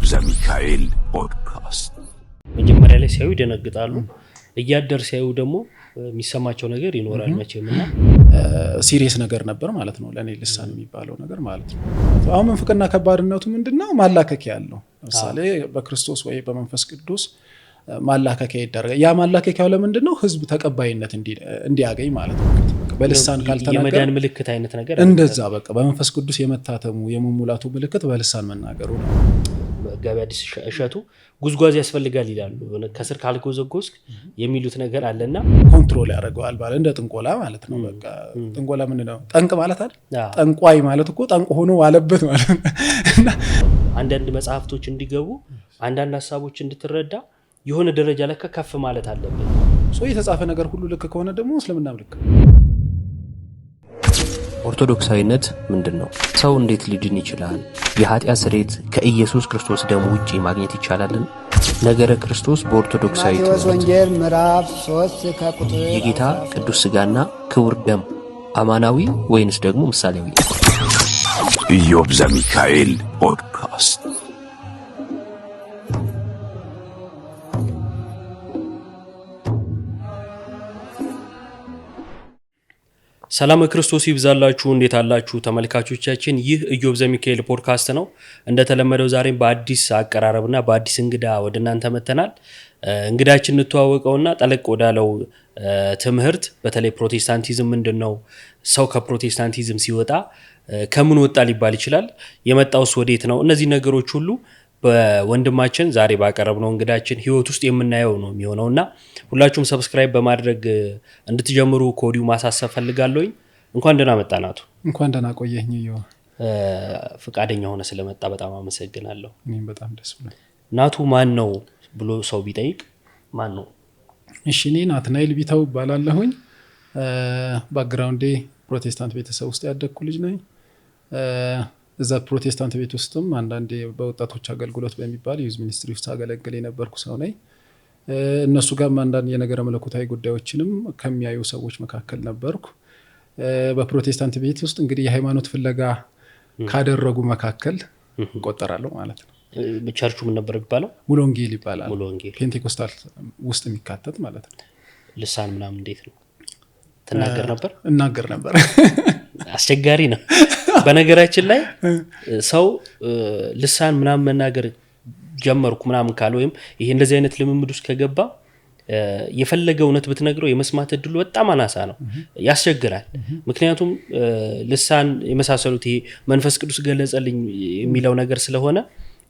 ዘሚካኤል ፖድካስት። መጀመሪያ ላይ ሲያዩ ይደነግጣሉ፣ እያደር ሲያዩ ደግሞ የሚሰማቸው ነገር ይኖራል። መቼምና ሲሪየስ ነገር ነበር ማለት ነው ለኔ ልሳን የሚባለው ነገር ማለት ነው። አሁን መንፈቅና ከባድነቱ ምንድነው? ማላከኪያ ያለው ለምሳሌ በክርስቶስ ወይ በመንፈስ ቅዱስ ማላከኪያ ይደረጋል። ያ ማላከኪያው ለምንድነው? ህዝብ ተቀባይነት እንዲያገኝ ማለት ነው። በልሳን ካልተናገረ የመዳን ምልክት አይነት ነገር እንደዛ በቃ በመንፈስ ቅዱስ የመታተሙ የመሙላቱ ምልክት በልሳን መናገሩ ነው። መጋቢ አዲስ እሸቱ ጉዝጓዝ ያስፈልጋል ይላሉ። ከስር ካልጎዘጎዝክ የሚሉት ነገር አለና ኮንትሮል ያደርገዋል ማለት እንደ ጥንቆላ ማለት ነው። በቃ ጥንቆላ ምንድነው? ጠንቅ ማለት አይደል? ጠንቋይ ማለት እኮ ጠንቅ ሆኖ ዋለበት ማለት ነው። አንዳንድ መጽሐፍቶች እንዲገቡ አንዳንድ ሀሳቦች እንድትረዳ የሆነ ደረጃ ላይ ከፍ ማለት አለበት። የተጻፈ ነገር ሁሉ ልክ ከሆነ ደግሞ እስልምና ልክ። ኦርቶዶክሳዊነት ምንድነው? ሰው እንዴት ሊድን ይችላል? የኃጢአት ስርየት ከኢየሱስ ክርስቶስ ደም ውጪ ማግኘት ይቻላልን? ነገረ ክርስቶስ በኦርቶዶክሳዊ ወንጌል ምዕራፍ 3 ከቁጥር የጌታ ቅዱስ ሥጋና ክቡር ደም አማናዊ ወይንስ ደግሞ ምሳሌያዊ? ኢዮብ ዘሚካኤል ፖድካስት። ሰላም ክርስቶስ ይብዛላችሁ። እንዴት አላችሁ ተመልካቾቻችን? ይህ ኢዮብ ዘሚካኤል ፖድካስት ነው። እንደተለመደው ዛሬም በአዲስ አቀራረብና በአዲስ እንግዳ ወደ እናንተ መተናል። እንግዳችን እንተዋወቀውና ጠለቅ ወዳለው ትምህርት በተለይ ፕሮቴስታንቲዝም ምንድነው፣ ሰው ከፕሮቴስታንቲዝም ሲወጣ ከምን ወጣ ሊባል ይችላል፣ የመጣውስ ወዴት ነው፣ እነዚህ ነገሮች ሁሉ በወንድማችን ዛሬ ባቀረብነው እንግዳችን ህይወት ውስጥ የምናየው ነው የሚሆነውና ሁላችሁም ሰብስክራይብ በማድረግ እንድትጀምሩ ኮዲው ማሳሰብ ፈልጋለሁኝ። እንኳን ደህና መጣ ናቱ። እንኳን ደህና ቆየኝ። ፍቃደኛ ሆነ ስለመጣ በጣም አመሰግናለሁ። እኔም በጣም ደስ ብሎኝ። ናቱ ማን ነው ብሎ ሰው ቢጠይቅ ማን ነው? እሺ፣ እኔ ናትናኤል ቢታው እባላለሁኝ። ባክግራውንዴ ፕሮቴስታንት ቤተሰብ ውስጥ ያደግኩ ልጅ ነኝ። እዛ ፕሮቴስታንት ቤት ውስጥም አንዳንዴ በወጣቶች አገልግሎት በሚባል ዩዝ ሚኒስትሪ ውስጥ አገለግል የነበርኩ ሰው ነኝ። እነሱ ጋርም አንዳንድ የነገረ መለኮታዊ ጉዳዮችንም ከሚያዩ ሰዎች መካከል ነበርኩ። በፕሮቴስታንት ቤት ውስጥ እንግዲህ የሃይማኖት ፍለጋ ካደረጉ መካከል እቆጠራለሁ ማለት ነው። ቸርቹ ምን ነበር የሚባለው? ሙሉ ወንጌል ይባላል። ሙሉ ወንጌል ፔንቴኮስታል ውስጥ የሚካተት ማለት ነው። ልሳን ምናምን እንዴት ነው ትናገር ነበር? እናገር ነበር። አስቸጋሪ ነው በነገራችን ላይ ሰው ልሳን ምናምን መናገር ጀመርኩ ምናምን ካለ ወይም ይሄ እንደዚህ አይነት ልምምድ ውስጥ ከገባ የፈለገ እውነት ብትነግረው የመስማት እድሉ በጣም አናሳ ነው፣ ያስቸግራል። ምክንያቱም ልሳን የመሳሰሉት ይሄ መንፈስ ቅዱስ ገለጸልኝ የሚለው ነገር ስለሆነ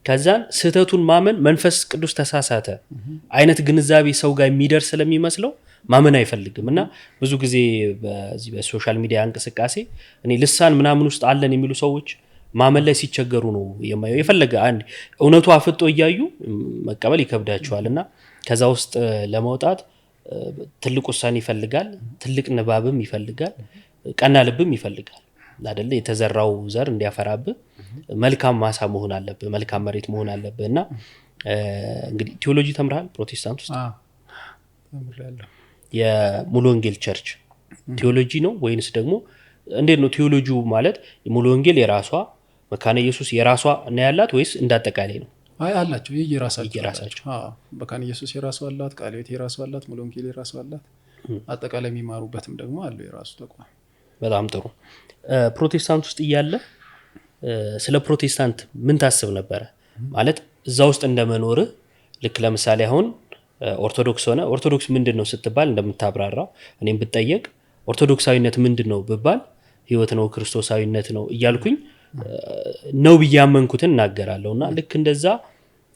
ከዛን ስህተቱን ማመን መንፈስ ቅዱስ ተሳሳተ አይነት ግንዛቤ ሰው ጋር የሚደርስ ስለሚመስለው ማመን አይፈልግም። እና ብዙ ጊዜ በዚህ በሶሻል ሚዲያ እንቅስቃሴ እኔ ልሳን ምናምን ውስጥ አለን የሚሉ ሰዎች ማመን ላይ ሲቸገሩ ነው የማየው። የፈለገ አንድ እውነቱ አፍጦ እያዩ መቀበል ይከብዳቸዋልና ከዛ ውስጥ ለመውጣት ትልቅ ውሳኔ ይፈልጋል፣ ትልቅ ንባብም ይፈልጋል፣ ቀና ልብም ይፈልጋል አይደለ? የተዘራው ዘር እንዲያፈራብህ መልካም ማሳ መሆን አለብህ፣ መልካም መሬት መሆን አለብህ። እና እንግዲህ ቲዮሎጂ ተምረሃል ፕሮቴስታንት ውስጥ? ተምሬያለሁ። የሙሉ ወንጌል ቸርች ቲዮሎጂ ነው ወይንስ ደግሞ እንዴት ነው? ቲዮሎጂው ማለት ሙሉ ወንጌል የራሷ መካነ ኢየሱስ የራሷ እና ያላት ወይስ እንዳጠቃላይ ነው? አይ አላቸው የራሳቸው። መካነ ኢየሱስ የራሷ አላት፣ ቃለ ሕይወት የራሷ አላት፣ ሙሉ ወንጌል የራሷ አላት። አጠቃላይ የሚማሩበትም ደግሞ አለው የራሱ ተቋም። በጣም ጥሩ። ፕሮቴስታንት ውስጥ እያለ ስለ ፕሮቴስታንት ምን ታስብ ነበረ? ማለት እዛ ውስጥ እንደመኖርህ ልክ ለምሳሌ አሁን ኦርቶዶክስ ሆነ ኦርቶዶክስ ምንድነው ስትባል እንደምታብራራው እኔም ብጠየቅ ኦርቶዶክሳዊነት ምንድነው ብባል ህይወት ነው ክርስቶሳዊነት ነው እያልኩኝ ነው ብያመንኩትን እናገራለሁና ልክ እንደዛ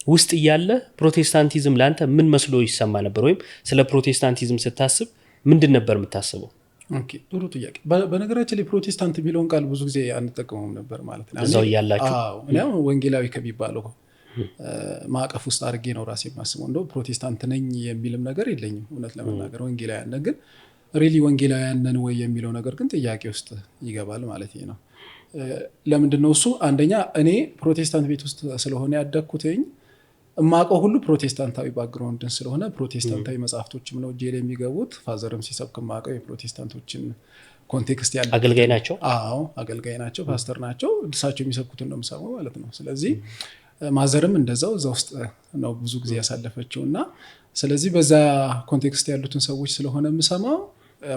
ውስጥ እያለ ፕሮቴስታንቲዝም ላንተ ምን መስሎ ይሰማ ነበር? ወይም ስለ ፕሮቴስታንቲዝም ስታስብ ምንድን ነበር የምታስበው? ኦኬ፣ ጥሩ ጥያቄ። በነገራችን ላይ ፕሮቴስታንት የሚለውን ቃል ብዙ ጊዜ አንጠቀመውም ነበር ማለት ነው። እዛው እያላችሁ? አዎ፣ እኔ ወንጌላዊ ከሚባለው ማዕቀፍ ውስጥ አድርጌ ነው ራሴ የማስበው። እንደው ፕሮቴስታንት ነኝ የሚልም ነገር የለኝም እውነት ለመናገር። ወንጌላውያን ግን ሪሊ ወንጌላውያን ነን ወይ የሚለው ነገር ግን ጥያቄ ውስጥ ይገባል ማለት ነው። ለምንድነው እሱ? አንደኛ እኔ ፕሮቴስታንት ቤት ውስጥ ስለሆነ ያደግኩትኝ እማቀው ሁሉ ፕሮቴስታንታዊ ባክግራውንድን ስለሆነ ፕሮቴስታንታዊ መጽሐፍቶችም ነው ጄል የሚገቡት። ፋዘርም ሲሰብክ ማቀው የፕሮቴስታንቶችን ኮንቴክስት ያለ አገልጋይ ናቸው። አዎ አገልጋይ ናቸው፣ ፓስተር ናቸው። እሳቸው የሚሰብኩትን ነው የምሰማው ማለት ነው። ስለዚህ ማዘርም እንደዛው እዛ ውስጥ ነው ብዙ ጊዜ ያሳለፈችው እና ስለዚህ በዛ ኮንቴክስት ያሉትን ሰዎች ስለሆነ የምሰማው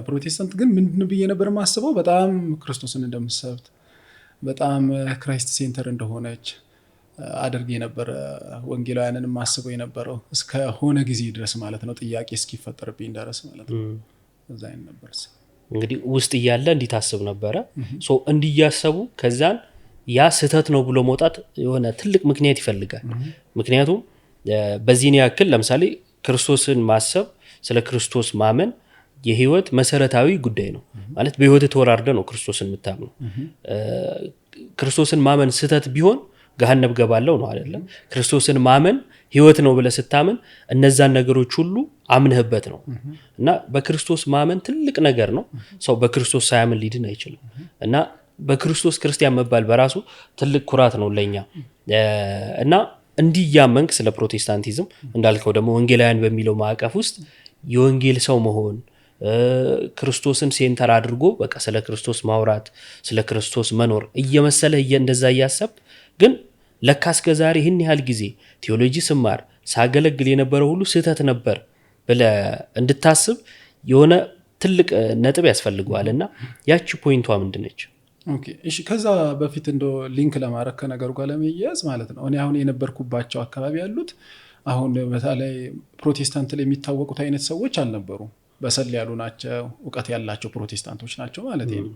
ፕሮቴስታንት ግን ምንድን ብዬ ነበር ማስበው በጣም ክርስቶስን እንደምትሰብት በጣም ክራይስት ሴንተር እንደሆነች አድርጌ ነበር ወንጌላውያንን ማስበው የነበረው እስከ ሆነ ጊዜ ድረስ ማለት ነው ጥያቄ እስኪፈጠርብኝ ድረስ ማለት ነው እዛ አይነት ነበር እንግዲህ ውስጥ እያለ እንዲታስብ ነበረ ሶ እንዲያሰቡ ከዛን ያ ስህተት ነው ብሎ መውጣት የሆነ ትልቅ ምክንያት ይፈልጋል ምክንያቱም በዚህን ያክል ለምሳሌ ክርስቶስን ማሰብ ስለ ክርስቶስ ማመን የህይወት መሰረታዊ ጉዳይ ነው ማለት በህይወት ተወራርደ ነው ክርስቶስን የምታምነው ክርስቶስን ማመን ስህተት ቢሆን ገሃነም ገባለው ነው አይደለም ክርስቶስን ማመን ህይወት ነው ብለ ስታመን እነዛን ነገሮች ሁሉ አምነህበት ነው እና በክርስቶስ ማመን ትልቅ ነገር ነው ሰው በክርስቶስ ሳያምን ሊድን አይችልም እና በክርስቶስ ክርስቲያን መባል በራሱ ትልቅ ኩራት ነው ለኛ እና እንዲያመንክ ስለ ፕሮቴስታንቲዝም እንዳልከው ደግሞ ወንጌላውያን በሚለው ማዕቀፍ ውስጥ የወንጌል ሰው መሆን ክርስቶስን ሴንተር አድርጎ በቃ ስለ ክርስቶስ ማውራት ስለ ክርስቶስ መኖር እየመሰለ እንደዛ ያሰብ ግን ለካስ ከዛሬ ይህን ያህል ጊዜ ቴዎሎጂ ስማር ሳገለግል የነበረው ሁሉ ስህተት ነበር ብለ እንድታስብ የሆነ ትልቅ ነጥብ ያስፈልገዋልና ያቺ ፖይንቷ ምንድነች ኦኬ እሺ ከዛ በፊት እንዶ ሊንክ ለማድረግ ከነገሩ ጋር ለመያዝ ማለት ነው እኔ አሁን የነበርኩባቸው አካባቢ ያሉት አሁን በተለይ ፕሮቴስታንት ላይ የሚታወቁት አይነት ሰዎች አልነበሩ በሰል ያሉ ናቸው ዕውቀት ያላቸው ፕሮቴስታንቶች ናቸው ማለት ነው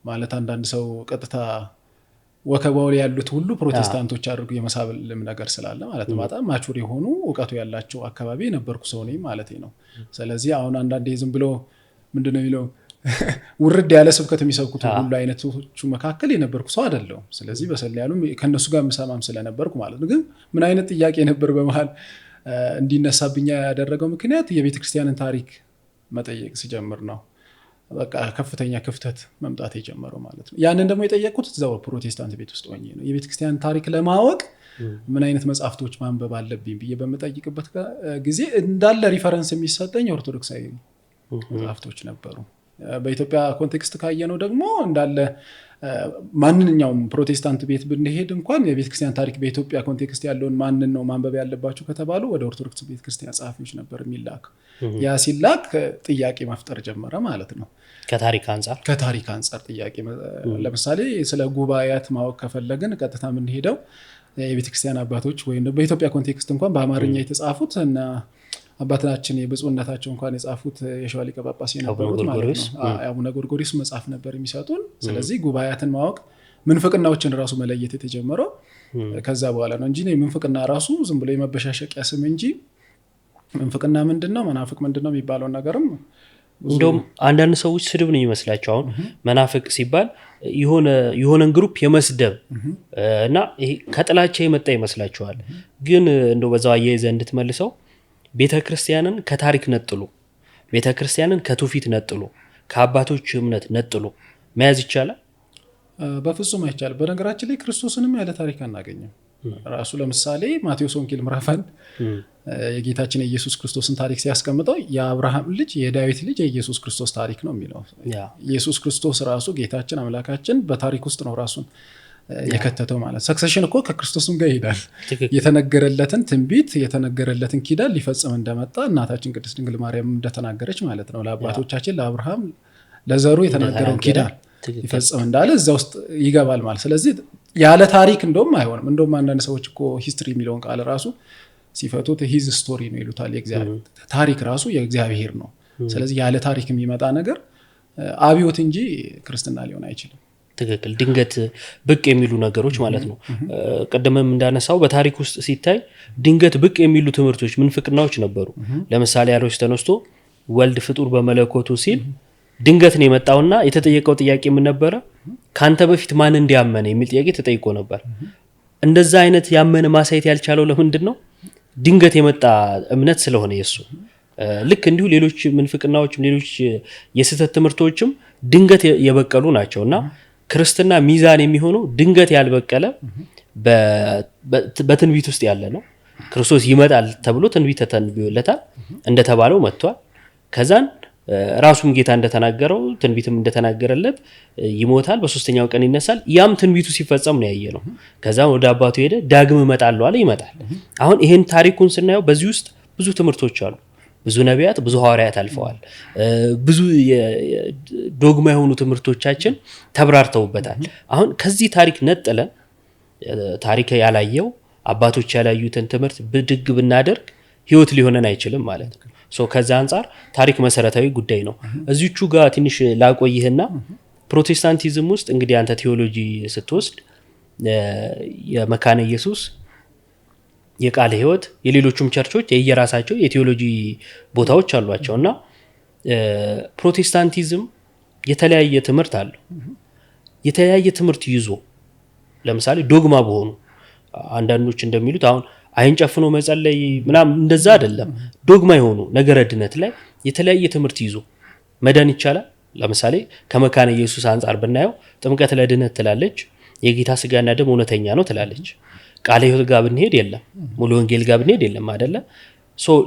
ማለት አንዳንድ ሰው ቀጥታ ወከባው ላይ ያሉት ሁሉ ፕሮቴስታንቶች አድርጉ የመሳብልም ነገር ስላለ ማለት ነው በጣም ማቹር የሆኑ ዕውቀቱ ያላቸው አካባቢ የነበርኩ ሰው ነኝ ማለት ነው ስለዚህ አሁን አንዳንዴ ዝም ብሎ ምንድነው የሚለው ውርድ ያለ ስብከት የሚሰብኩት ሁሉ አይነቶቹ መካከል የነበርኩ ሰው አይደለም ስለዚህ በሰል ያሉ ከነሱ ጋር መሰማም ስለነበርኩ ማለት ነው ግን ምን አይነት ጥያቄ ነበር በመሃል እንዲነሳብኛ ያደረገው ምክንያት የቤተክርስቲያንን ታሪክ መጠየቅ ሲጀምር ነው በቃ ከፍተኛ ክፍተት መምጣት የጀመረው ማለት ነው ያንን ደግሞ የጠየቁት እዛው ፕሮቴስታንት ቤት ውስጥ ሆኜ ነው የቤተክርስቲያን ታሪክ ለማወቅ ምን አይነት መጽሐፍቶች ማንበብ አለብኝ ብዬ በመጠይቅበት ጊዜ እንዳለ ሪፈረንስ የሚሰጠኝ ኦርቶዶክሳዊ መጽሐፍቶች ነበሩ በኢትዮጵያ ኮንቴክስት ካየነው ደግሞ እንዳለ ማንኛውም ፕሮቴስታንት ቤት ብንሄድ እንኳን የቤተክርስቲያን ታሪክ በኢትዮጵያ ኮንቴክስት ያለውን ማንን ነው ማንበብ ያለባቸው ከተባሉ ወደ ኦርቶዶክስ ቤተክርስቲያን ጻፊዎች ነበር የሚላክ ያ ሲላክ ጥያቄ መፍጠር ጀመረ ማለት ነው ከታሪክ አንፃር ጥያቄ ለምሳሌ ስለ ጉባኤያት ማወቅ ከፈለግን ቀጥታ ምን ሄደው የቤተክርስቲያን አባቶች ወይም በኢትዮጵያ ኮንቴክስት እንኳን በአማርኛ የተጻፉት እና አባታችን የብፁዕነታቸው እንኳን የጻፉት የሸዋ ሊቀ ጳጳስ የነበሩት ማለት ነው አቡነ ጎርጎርዮስ መጽሐፍ ነበር የሚሰጡን ስለዚህ ጉባኤያትን ማወቅ ምንፍቅናዎችን ራሱ መለየት የተጀመረው ከዛ በኋላ ነው እንጂ ምንፍቅና ራሱ ዝም ብሎ የመበሻሸቂያ ስም እንጂ ምንፍቅና ምንድነው መናፍቅ ምንድነው የሚባለው ነገርም እንደውም አንዳንድ ሰዎች ስድብ ነው ይመስላቸው አሁን መናፍቅ ሲባል የሆነን ግሩፕ የመስደብ እና ይሄ ከጥላቻ የመጣ ይመስላቸዋል ግን እንደው በዛው አያይዘ እንድትመልሰው ቤተክርስቲያንን ከታሪክ ነጥሎ ቤተክርስቲያንን ከትውፊት ነጥሎ ከአባቶች እምነት ነጥሎ መያዝ ይቻላል በፍጹም አይቻልም በነገራችን ላይ ክርስቶስንም ያለ ታሪክ አናገኝም ራሱ ለምሳሌ ማቴዎስ ወንጌል ምዕራፍ 1 የጌታችን የኢየሱስ ክርስቶስን ታሪክ ሲያስቀምጠው የአብርሃም ልጅ የዳዊት ልጅ የኢየሱስ ክርስቶስ ታሪክ ነው የሚለው ኢየሱስ ክርስቶስ ራሱ ጌታችን አምላካችን በታሪክ ውስጥ ነው ራሱን የከተተው ማለት ሰክሰሽን እኮ ከክርስቶስም ጋር ይሄዳል የተነገረለትን ትንቢት የተነገረለትን ኪዳን ሊፈጽም እንደመጣ እናታችን ቅድስት ድንግል ማርያም እንደተናገረች ማለት ነው ለአባቶቻችን ለአብርሃም ለዘሩ የተናገረው ኪዳን ሊፈጽም እንዳለ እዛ ውስጥ ይገባል ማለት ስለዚህ ያለ ታሪክ እንደውም አይሆንም እንደውም አንዳንድ ሰዎች እኮ ሂስትሪ የሚለውን ቃል ራሱ ሲፈቱት ሂዝ ስቶሪ ነው ይሉታል የእግዚአብሔር ታሪክ ራሱ የእግዚአብሔር ነው ስለዚህ ያለ ታሪክ የሚመጣ ነገር አብዮት እንጂ ክርስትና ሊሆን አይችልም ትክክል ድንገት ብቅ የሚሉ ነገሮች ማለት ነው ቀደምም እንዳነሳው በታሪክ ውስጥ ሲታይ ድንገት ብቅ የሚሉ ትምህርቶች ምንፍቅናዎች ነበሩ ለምሳሌ አሮስ ተነስቶ ወልድ ፍጡር በመለኮቱ ሲል ድንገት ነው የመጣውና የተጠየቀው ጥያቄ ምን ነበር ካንተ በፊት ማን እንዲያመነ የሚል ጥያቄ ተጠይቆ ነበር እንደዛ አይነት ያመነ ማሳየት ያልቻለው ለምንድን ነው ድንገት የመጣ እምነት ስለሆነ የሱ ልክ እንዲሁ ሌሎች ምንፍቅናዎችም ሌሎች የስተት ትምህርቶችም ድንገት የበቀሉ ናቸውና ክርስትና ሚዛን የሚሆነው ድንገት ያልበቀለ በትንቢት ውስጥ ያለ ነው ክርስቶስ ይመጣል ተብሎ ትንቢት ተተንብዮለታል እንደተባለው መጥቷል ከዛን ራሱም ጌታ እንደተናገረው ትንቢትም እንደተናገረለት ይሞታል በሶስተኛው ቀን ይነሳል። ያም ትንቢቱ ሲፈጸም ነው ያየነው። ከዛ ወደ አባቱ ሄደ፣ ዳግም እመጣለሁ አለ፣ ይመጣል። አሁን ይሄን ታሪኩን ስናየው በዚህ ውስጥ ብዙ ትምህርቶች አሉ። ብዙ ነቢያት፣ ብዙ ሐዋርያት አልፈዋል። ብዙ ዶግማ የሆኑ ትምህርቶቻችን ተብራርተውበታል። አሁን ከዚህ ታሪክ ነጥለን ታሪክ ያላየው አባቶች ያላዩትን ትምህርት ብድግ ብናደርግ ህይወት ሊሆነን አይችልም ማለት ነው። ከዛ አንጻር ታሪክ መሰረታዊ ጉዳይ ነው። እዚቹ ጋር ትንሽ ላቆይህና ፕሮቴስታንቲዝም ውስጥ እንግዲህ አንተ ቴዎሎጂ ስትወስድ የመካነ ኢየሱስ፣ የቃለ ሕይወት፣ የሌሎቹም ቸርቾች የየራሳቸው የቴዎሎጂ ቦታዎች አሏቸው እና ፕሮቴስታንቲዝም የተለያየ ትምህርት አለው። የተለያየ ትምህርት ይዞ ለምሳሌ ዶግማ በሆኑ አንዳንዶች እንደሚሉት አሁን አይን ጨፍኖ መጸለይ ምናምን እንደዛ አይደለም። ዶግማ የሆኑ ነገረ ድነት ላይ የተለያየ ትምህርት ይዞ መዳን ይቻላል። ለምሳሌ ከመካነ ኢየሱስ አንጻር ብናየው ጥምቀት ለድነት ትላለች፣ የጌታ ስጋና ደም እውነተኛ ነው ትላለች። ቃለ ሕይወት ጋር ብንሄድ የለም፣ ሙሉ ወንጌል ጋር ብንሄድ የለም አይደለ?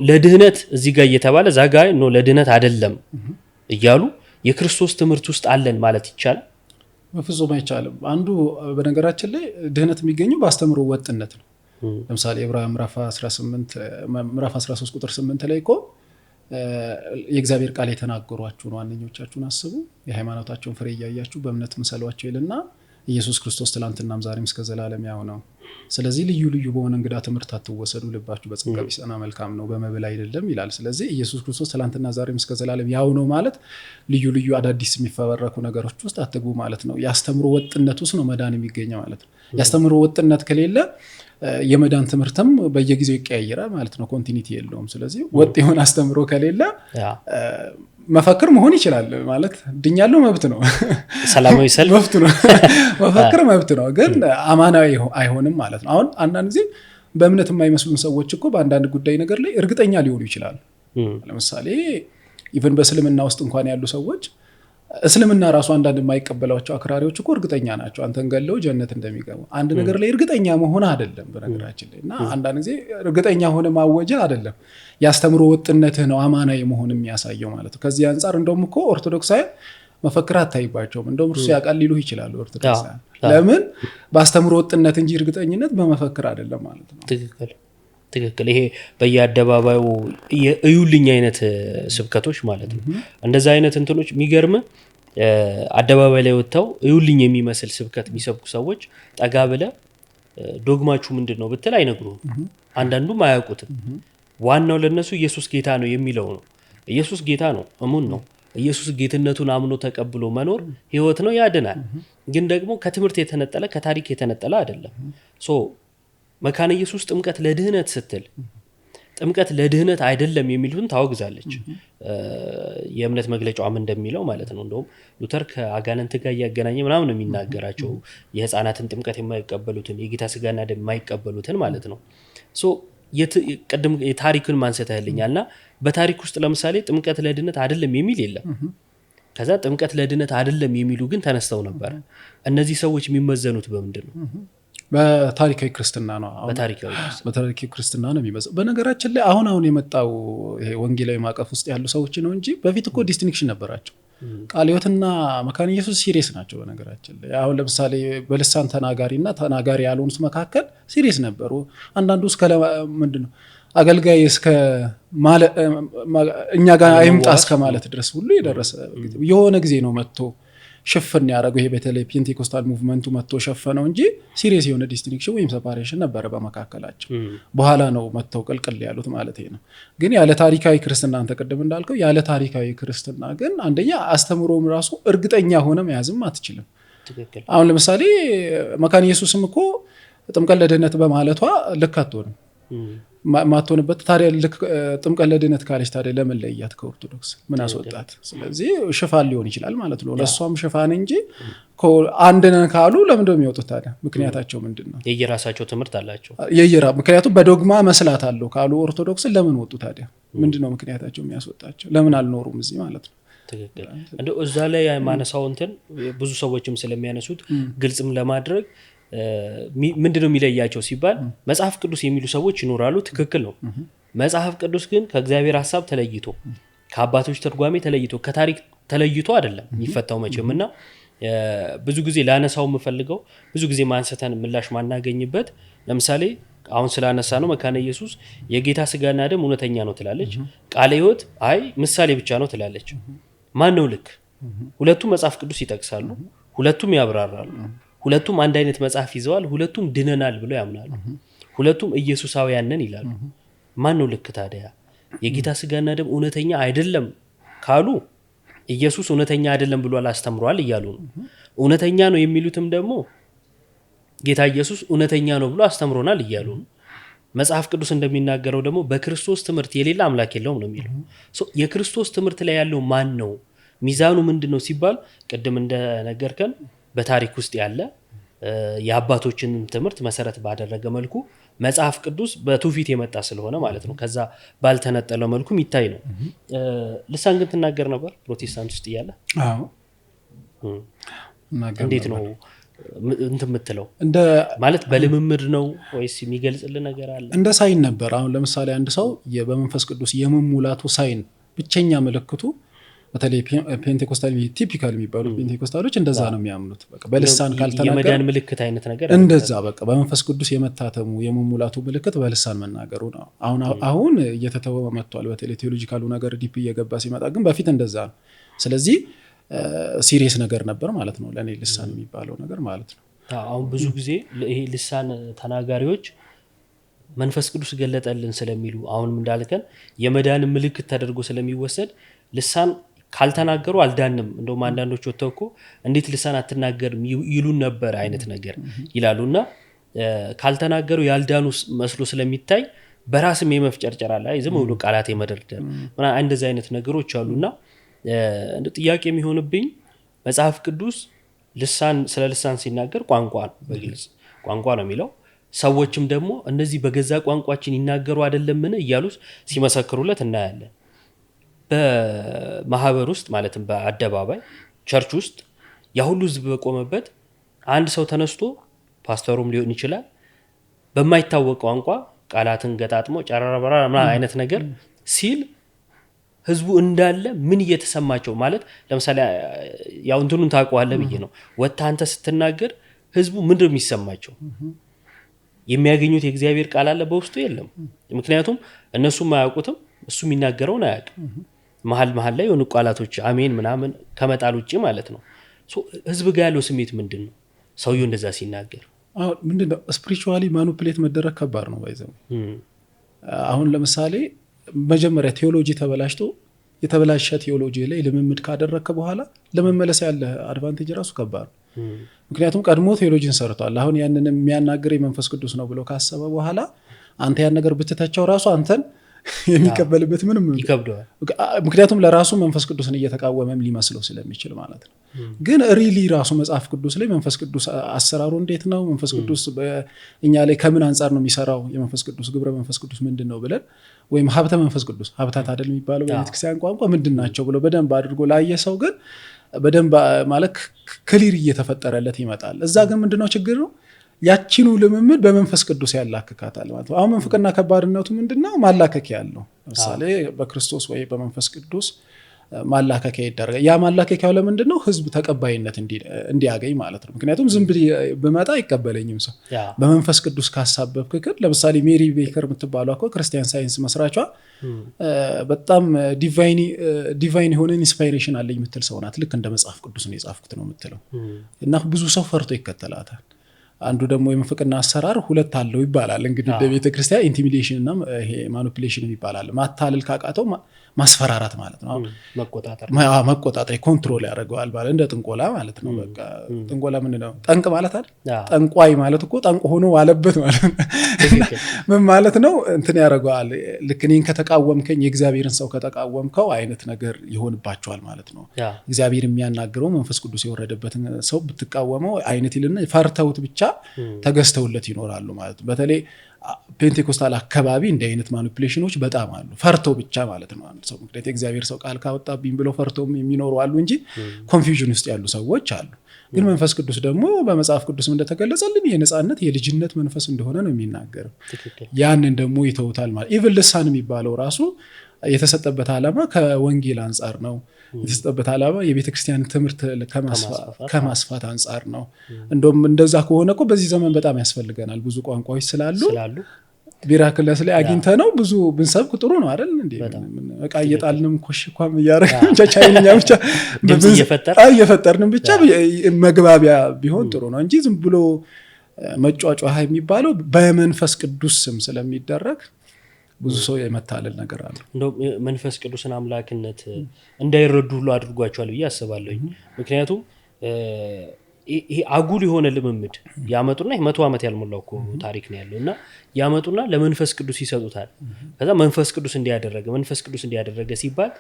ለድህነት እዚህ ጋር እየተባለ ዛጋ ነው ለድህነት አይደለም እያሉ የክርስቶስ ትምህርት ውስጥ አለን ማለት ይቻላል? በፍጹም አይቻልም። አንዱ በነገራችን ላይ ድህነት የሚገኘው በአስተምሮ ወጥነት ነው። ለምሳሌ ዕብራውያን ምዕራፍ 13 ቁጥር 8 ላይ እኮ የእግዚአብሔር ቃል የተናገሯችሁን ዋነኞቻችሁን አስቡ፣ የሃይማኖታቸውን ፍሬ እያያችሁ በእምነት ምሰሏቸው ይልና ኢየሱስ ክርስቶስ ትላንትናም ዛሬም እስከ ዘላለም ያው ነው። ስለዚህ ልዩ ልዩ በሆነ እንግዳ ትምህርት አትወሰዱ፣ ልባችሁ በጸጋ ቢጸና መልካም ነው፣ በመብል አይደለም ይላል። ስለዚህ ኢየሱስ ክርስቶስ ትላንትና ዛሬም እስከ ዘላለም ያው ነው ማለት ልዩ ልዩ አዳዲስ የሚፈበረኩ ነገሮች ውስጥ አትግቡ ማለት ነው። የአስተምሮ ወጥነት ውስጥ ነው መዳን የሚገኘው ማለት ነው። የአስተምሮ ወጥነት ከሌለ የመዳን ትምህርትም በየጊዜው ይቀያየራል ማለት ነው። ኮንቲኒቲ የለውም። ስለዚህ ወጥ የሆነ አስተምሮ ከሌለ መፈክር መሆን ይችላል ማለት ድኛለው መብት ነው፣ ሰላማዊ ሰልፍ መብት ነው፣ መፈክር መብት ነው፣ ግን አማናዊ አይሆንም ማለት ነው። አሁን አንዳንድ ጊዜ በእምነት የማይመስሉን ሰዎች እኮ በአንዳንድ ጉዳይ ነገር ላይ እርግጠኛ ሊሆኑ ይችላሉ። ለምሳሌ ኢቨን በእስልምና ውስጥ እንኳን ያሉ ሰዎች እስልምና ራሱ አንዳንድ የማይቀበላቸው አክራሪዎች እኮ እርግጠኛ ናቸው አንተን ገለው ጀነት እንደሚገቡ። አንድ ነገር ላይ እርግጠኛ መሆን አይደለም በነገራችን ላይ እና አንዳንድ ጊዜ እርግጠኛ ሆነ ማወጀ አይደለም ያስተምሮ ወጥነትህ ነው አማናዊ መሆን የሚያሳየው ማለት ነው። ከዚህ አንጻር እንደውም እኮ ኦርቶዶክሳዊ መፈክር አታይባቸውም። እንደውም እርሱ ያውቃል ሊሉ ይችላሉ ኦርቶዶክሳዊ። ለምን? በአስተምሮ ወጥነት እንጂ እርግጠኝነት በመፈክር አይደለም ማለት ነው። ትክክል። ይሄ በየአደባባዩ እዩልኝ አይነት ስብከቶች ማለት ነው። እንደዛ አይነት እንትኖች የሚገርም አደባባይ ላይ ወጥተው እዩልኝ የሚመስል ስብከት የሚሰብኩ ሰዎች ጠጋ ብለ ዶግማችሁ ምንድን ነው ብትል አይነግሩም። አንዳንዱም አያውቁትም። ዋናው ለነሱ ኢየሱስ ጌታ ነው የሚለው ነው። ኢየሱስ ጌታ ነው፣ እሙን ነው። ኢየሱስ ጌትነቱን አምኖ ተቀብሎ መኖር ህይወት ነው፣ ያድናል። ግን ደግሞ ከትምህርት የተነጠለ ከታሪክ የተነጠለ አይደለም። መካነ ኢየሱስ ጥምቀት ለድህነት ስትል ጥምቀት ለድህነት አይደለም የሚሉትን ታወግዛለች። የእምነት መግለጫዋም እንደሚለው ማለት ነው። እንደውም ሉተር ከአጋንንት ጋር እያገናኘ ምናምን ነው የሚናገራቸው የህፃናትን ጥምቀት የማይቀበሉትን የጌታ ስጋና ደም የማይቀበሉትን ማለት ነው። ቅድም የታሪክን ማንስተህልኛል እና በታሪክ ውስጥ ለምሳሌ ጥምቀት ለድህነት አይደለም የሚል የለም። ከዛ ጥምቀት ለድህነት አይደለም የሚሉ ግን ተነስተው ነበር። እነዚህ ሰዎች የሚመዘኑት በምንድን ነው? በታሪካዊ ክርስትና ነው። በታሪካዊ ክርስትና ነው የሚመዘው። በነገራችን ላይ አሁን የመጣው ይሄ ወንጌላዊ ማዕቀፍ ውስጥ ያሉ ሰዎች ነው እንጂ በፊት እኮ ዲስቲንክሽን ነበራቸው። ቃለ ሕይወትና መካነ ኢየሱስ ሲሪየስ ናቸው። በነገራችን ላይ አሁን ለምሳሌ በልሳን ተናጋሪና ተናጋሪ ያልሆኑት መካከል ሲሪየስ ነበሩ። አንዳንዱ እስከ ምንድነው አገልጋይ እስከ እኛ ጋር አይምጣ እስከ ማለት ድረስ ሁሉ የደረሰ የሆነ ጊዜ ነው መጥቶ ሽፍን ያደረገው። ይሄ በተለይ ፔንቴኮስታል ሙቭመንቱ መጥቶ ሸፈነው እንጂ ሲሪየስ የሆነ ዲስቲንክሽን ወይም ሰፓሬሽን ነበረ በመካከላቸው። በኋላ ነው መጥተው ቅልቅል ያሉት ማለት ነው። ግን ያለ ታሪካዊ ክርስትና አንተ ቅድም እንዳልከው ያለ ታሪካዊ ክርስትና ግን አንደኛ አስተምሮም ራሱ እርግጠኛ ሆነ መያዝም አትችልም። አሁን ለምሳሌ መካነ ኢየሱስም እኮ ጥምቀት ለድህነት በማለቷ ልክ አትሆንም። ማትሆንበት ታዲያ ልክ ጥምቀት ለድህነት ካለች ታዲያ ለምን ለያት ከኦርቶዶክስ ምን አስወጣት? ስለዚህ ሽፋን ሊሆን ይችላል ማለት ነው። ለእሷም ሽፋን እንጂ አንድ ነን ካሉ ለምን ነው የሚወጡት ታዲያ? ምክንያታቸው ምንድን ነው? የየራሳቸው ትምህርት አላቸው። ምክንያቱም በዶግማ መስላት አለው ካሉ ኦርቶዶክስን ለምን ወጡ ታዲያ? ምንድን ነው ምክንያታቸው የሚያስወጣቸው? ለምን አልኖሩም እዚህ ማለት ነው? ትክክል። እንደው እዛ ላይ ማነሳው እንትን ብዙ ሰዎችም ስለሚያነሱት ግልጽም ለማድረግ ምንድነው የሚለያቸው ሲባል መጽሐፍ ቅዱስ የሚሉ ሰዎች ይኖራሉ። ትክክል ነው። መጽሐፍ ቅዱስ ግን ከእግዚአብሔር ሐሳብ ተለይቶ ከአባቶች ትርጓሜ ተለይቶ ከታሪክ ተለይቶ አይደለም የሚፈታው መቼምና ብዙ ጊዜ ላነሳው የምፈልገው ብዙ ጊዜ ማንሰተን ምላሽ ማናገኝበት ለምሳሌ አሁን ስላነሳ ነው መካነ ኢየሱስ የጌታ ስጋና ደም እውነተኛ ነው ትላለች ቃለ ሕይወት አይ ምሳሌ ብቻ ነው ትላለች ማን ነው ልክ ሁለቱም መጽሐፍ ቅዱስ ይጠቅሳሉ ሁለቱም ያብራራሉ ሁለቱም አንድ አይነት መጽሐፍ ይዘዋል ሁለቱም ድነናል ብለው ያምናሉ ሁለቱም ኢየሱሳውያን ነን ይላሉ ማን ነው ልክ ታዲያ የጌታ ስጋና ደም እውነተኛ አይደለም ካሉ ኢየሱስ እውነተኛ አይደለም ብሎ አስተምሯል እያሉ ነው እውነተኛ ነው የሚሉትም ደግሞ ጌታ ኢየሱስ እውነተኛ ነው ብሎ አስተምሮናል እያሉ ነው መጽሐፍ ቅዱስ እንደሚናገረው ደግሞ በክርስቶስ ትምህርት የሌላ አምላክ የለውም ነው የሚለው የክርስቶስ ትምህርት ላይ ያለው ማን ነው ሚዛኑ ምንድነው ሲባል ቅድም እንደነገርከን በታሪክ ውስጥ ያለ የአባቶችን ትምህርት መሰረት ባደረገ መልኩ መጽሐፍ ቅዱስ በትውፊት የመጣ ስለሆነ ማለት ነው ከዛ ባልተነጠለው መልኩ የሚታይ ነው ልሳን ግን ትናገር ነበር ፕሮቴስታንት ውስጥ እያለ አዎ እንዴት ነው እንትን የምትለው ማለት በልምምድ ነው ወይስ የሚገልጽልን ነገር አለ እንደ ሳይን ነበር አሁን ለምሳሌ አንድ ሰው በመንፈስ ቅዱስ የመሙላቱ ሳይን ብቸኛ ምልክቱ በተለይ ፔንቴኮስታል ቲፒካል የሚባሉ ፔንቴኮስታሎች እንደዛ ነው የሚያምኑት በቃ በልሳን ካልተናገረ የመዳን ምልክት አይነት ነገር እንደዛ በቃ በመንፈስ ቅዱስ የመታተሙ የመሙላቱ ምልክት በልሳን መናገሩ ነው አሁን እየተተወመ መጥቷል በተለይ ቴዎሎጂካሉ ነገር ዲፕ እየገባ ሲመጣ ግን በፊት እንደዛ ነው ስለዚህ ሲሪየስ ነገር ነበር ማለት ነው ለኔ ልሳን የሚባለው ነገር ማለት ነው አሁን ብዙ ጊዜ ይሄ ልሳን ተናጋሪዎች መንፈስ ቅዱስ ገለጠልን ስለሚሉ አሁንም እንዳልከን የመዳን ምልክት ተደርጎ ስለሚወሰድ ልሳን ካልተናገሩ አልዳንም እንደውም አንዳንዶች ወጥተውኮ እንዴት ልሳን አትናገርም ይሉን ነበር አይነት ነገር ይላሉና ካልተናገሩ ያልዳኑ መስሎ ስለሚታይ በራስም የመፍጨርጨር አለ ዝም ብሎ ቃላት የመደርደር እና እንደዚህ አይነት ነገሮች አሉና እንደ ጥያቄ የሚሆንብኝ መጽሐፍ ቅዱስ ልሳን ስለ ልሳን ሲናገር ቋንቋ ነው በግልጽ ቋንቋ ነው የሚለው ሰዎችም ደግሞ እነዚህ በገዛ ቋንቋችን ይናገሩ አይደለምን እያሉ ሲመሰክሩለት እናያለን በማህበር ውስጥ ማለትም በአደባባይ ቸርች ውስጥ ያ ሁሉ ህዝብ በቆመበት አንድ ሰው ተነስቶ ፓስተሩም ሊሆን ይችላል በማይታወቅ ቋንቋ ቃላትን ገጣጥሞ ጨረረበራ አይነት ነገር ሲል ህዝቡ እንዳለ ምን እየተሰማቸው ማለት ለምሳሌ ያው እንትኑን ታውቀዋለህ ብዬ ነው ወጣ አንተ ስትናገር ህዝቡ ምንድነው የሚሰማቸው የሚያገኙት የእግዚአብሔር ቃል አለ በውስጡ የለም ምክንያቱም እነሱም ማያውቁትም እሱ የሚናገረውን አያውቅም መሃል ላይ የሆኑ ቃላቶች አሜን ምናምን ከመጣል ውጪ ማለት ነው ህዝብ ጋር ያለው ስሜት ምንድነው ሰውየው እንደዛ ሲናገር ምንድነው ስፒሪቹዋሊ ማኒፑሌት መደረግ ከባድ ነው ባይዘው አሁን ለምሳሌ መጀመሪያ ቴዎሎጂ ተበላሽቶ የተበላሸ ቴዎሎጂ ላይ ልምምድ ካደረከ በኋላ ለመመለስ ያለ አድቫንቴጅ ራሱ ከባድ ነው ምክንያቱም ቀድሞ ቴዎሎጂን ሰርቷል አሁን ያንን የሚያናገር መንፈስ ቅዱስ ነው ብሎ ካሰበ በኋላ አንተ ያን ነገር ብትተቸው ራሱ አንተን የሚቀበልበት ምንም ይከብደዋል ምክንያቱም ለራሱ መንፈስ ቅዱስን እየተቃወመም ሊመስለው ስለሚችል ማለት ነው ግን ሪሊ ራሱ መጽሐፍ ቅዱስ ላይ መንፈስ ቅዱስ አሰራሩ እንዴት ነው መንፈስ ቅዱስ በእኛ ላይ ከምን አንፃር ነው የሚሰራው የመንፈስ ቅዱስ ግብረ መንፈስ ቅዱስ ምንድነው ብለን ወይም ሀብተ መንፈስ ቅዱስ ሀብታት አይደል የሚባለው በቤተክርስቲያን ቋንቋ ምንድናቸው ብሎ በደንብ አድርጎ ላየ ሰው ግን በደንብ ማለት ክሊር እየተፈጠረለት ይመጣል እዛ ግን ምንድነው ችግር ነው ያቺኑ ልምምድ በመንፈስ ቅዱስ ያላክካታል ማለት ነው አሁን መንፈቅና ከባድነቱ ምንድነው ማላከክ ያለው ለምሳሌ በክርስቶስ ወይ በመንፈስ ቅዱስ ማላከክ ይደረጋል ያ ማላከክው ለምንድነው ህዝብ ተቀባይነት እንዲያገኝ ማለት ነው ምክንያቱም ዝም ብዬ በመጣ አይቀበለኝም ሰው በመንፈስ ቅዱስ ካሳበብክ ለምሳሌ ሜሪ ቤከር የምትባለው እኮ ክርስቲያን ሳይንስ መስራቿ በጣም ዲቫይን የሆነ ኢንስፓይሬሽን አለኝ የምትል ሰው ናት ልክ እንደ መጽሐፍ ቅዱስ ነው የጻፍኩት ነው የምትለው እና ብዙ ሰው ፈርቶ ይከተላታል አንዱ ደግሞ የመንፈቅና አሰራር ሁለት አለው ይባላል እንግዲህ በቤተ ክርስቲያን ኢንቲሚዴሽን እና ይሄ ማኒፑሌሽን ይባላል ማታለል ካቃተው ማስፈራራት ማለት ነው መቆጣጠር ኮንትሮል ያደርገዋል ማለት እንደ ጥንቆላ ማለት ነው በቃ ጥንቆላ ምን ነው ጠንቅ ማለት አይደል ጠንቋይ ማለት እኮ ጠንቅ ሆኖ ዋለበት ማለት ምን ማለት ነው እንትን ያደርገዋል ልክ እኔን ከተቃወምከኝ የእግዚአብሔርን ሰው ከተቃወምከው አይነት ነገር ይሆንባቸዋል ማለት ነው እግዚአብሔር የሚያናግረው መንፈስ ቅዱስ የወረደበትን ሰው ብትቃወመው አይነት ይልና ፈርተውት ብቻ ተገዝተውለት ይኖራሉ ማለት ነው በተለይ ፔንቴኮስታል አካባቢ እንደ አይነት ማኒፑሌሽኖች በጣም አሉ ፈርተው ብቻ ማለት ነው አንድ ሰው ምክንያት እግዚአብሔር ሰው ቃል ካወጣብኝ ብለው ፈርተው የሚኖሩ አሉ እንጂ ኮንፊውዥን ውስጥ ያሉ ሰዎች አሉ ግን መንፈስ ቅዱስ ደግሞ በመጽሐፍ ቅዱስም እንደተገለጸልን የነጻነት የልጅነት መንፈስ እንደሆነ ነው የሚናገረው። ያንን ደግሞ ይተውታል ማለት ኢቭን ልሳን የሚባለው ራሱ የተሰጠበት ዓላማ ከወንጌል አንጻር ነው። የተሰጠበት ዓላማ የቤተክርስቲያን ትምህርት ከማስፋት አንጻር ነው። እንደውም እንደዛ ከሆነ እኮ በዚህ ዘመን በጣም ያስፈልገናል። ብዙ ቋንቋዎች ስላሉ ቢራክለስ ላይ አግኝተ ነው ብዙ ብንሰብክ ጥሩ ነው አይደል እንዴ? በቃ እየጣልንም ኮሽኳም እያረግን ቻይንኛ ብቻ እየፈጠርንም ብቻ መግባቢያ ቢሆን ጥሩ ነው እንጂ ዝም ብሎ መጫጫህ የሚባለው በመንፈስ ቅዱስ ስም ስለሚደረግ ብዙ ሰው የመታለል ነገር አለ። እንደውም መንፈስ ቅዱስን አምላክነት እንዳይረዱ ሁሉ አድርጓቸዋል ብዬ አስባለሁ። ምክንያቱም ይሄ አጉል የሆነ ልምምድ ያመጡና 100 ዓመት ያልሞላው እኮ ታሪክ ነው ያለው እና ያመጡና ለመንፈስ ቅዱስ ይሰጡታል። ከዛ መንፈስ ቅዱስ እንዲያደረገ ሲባል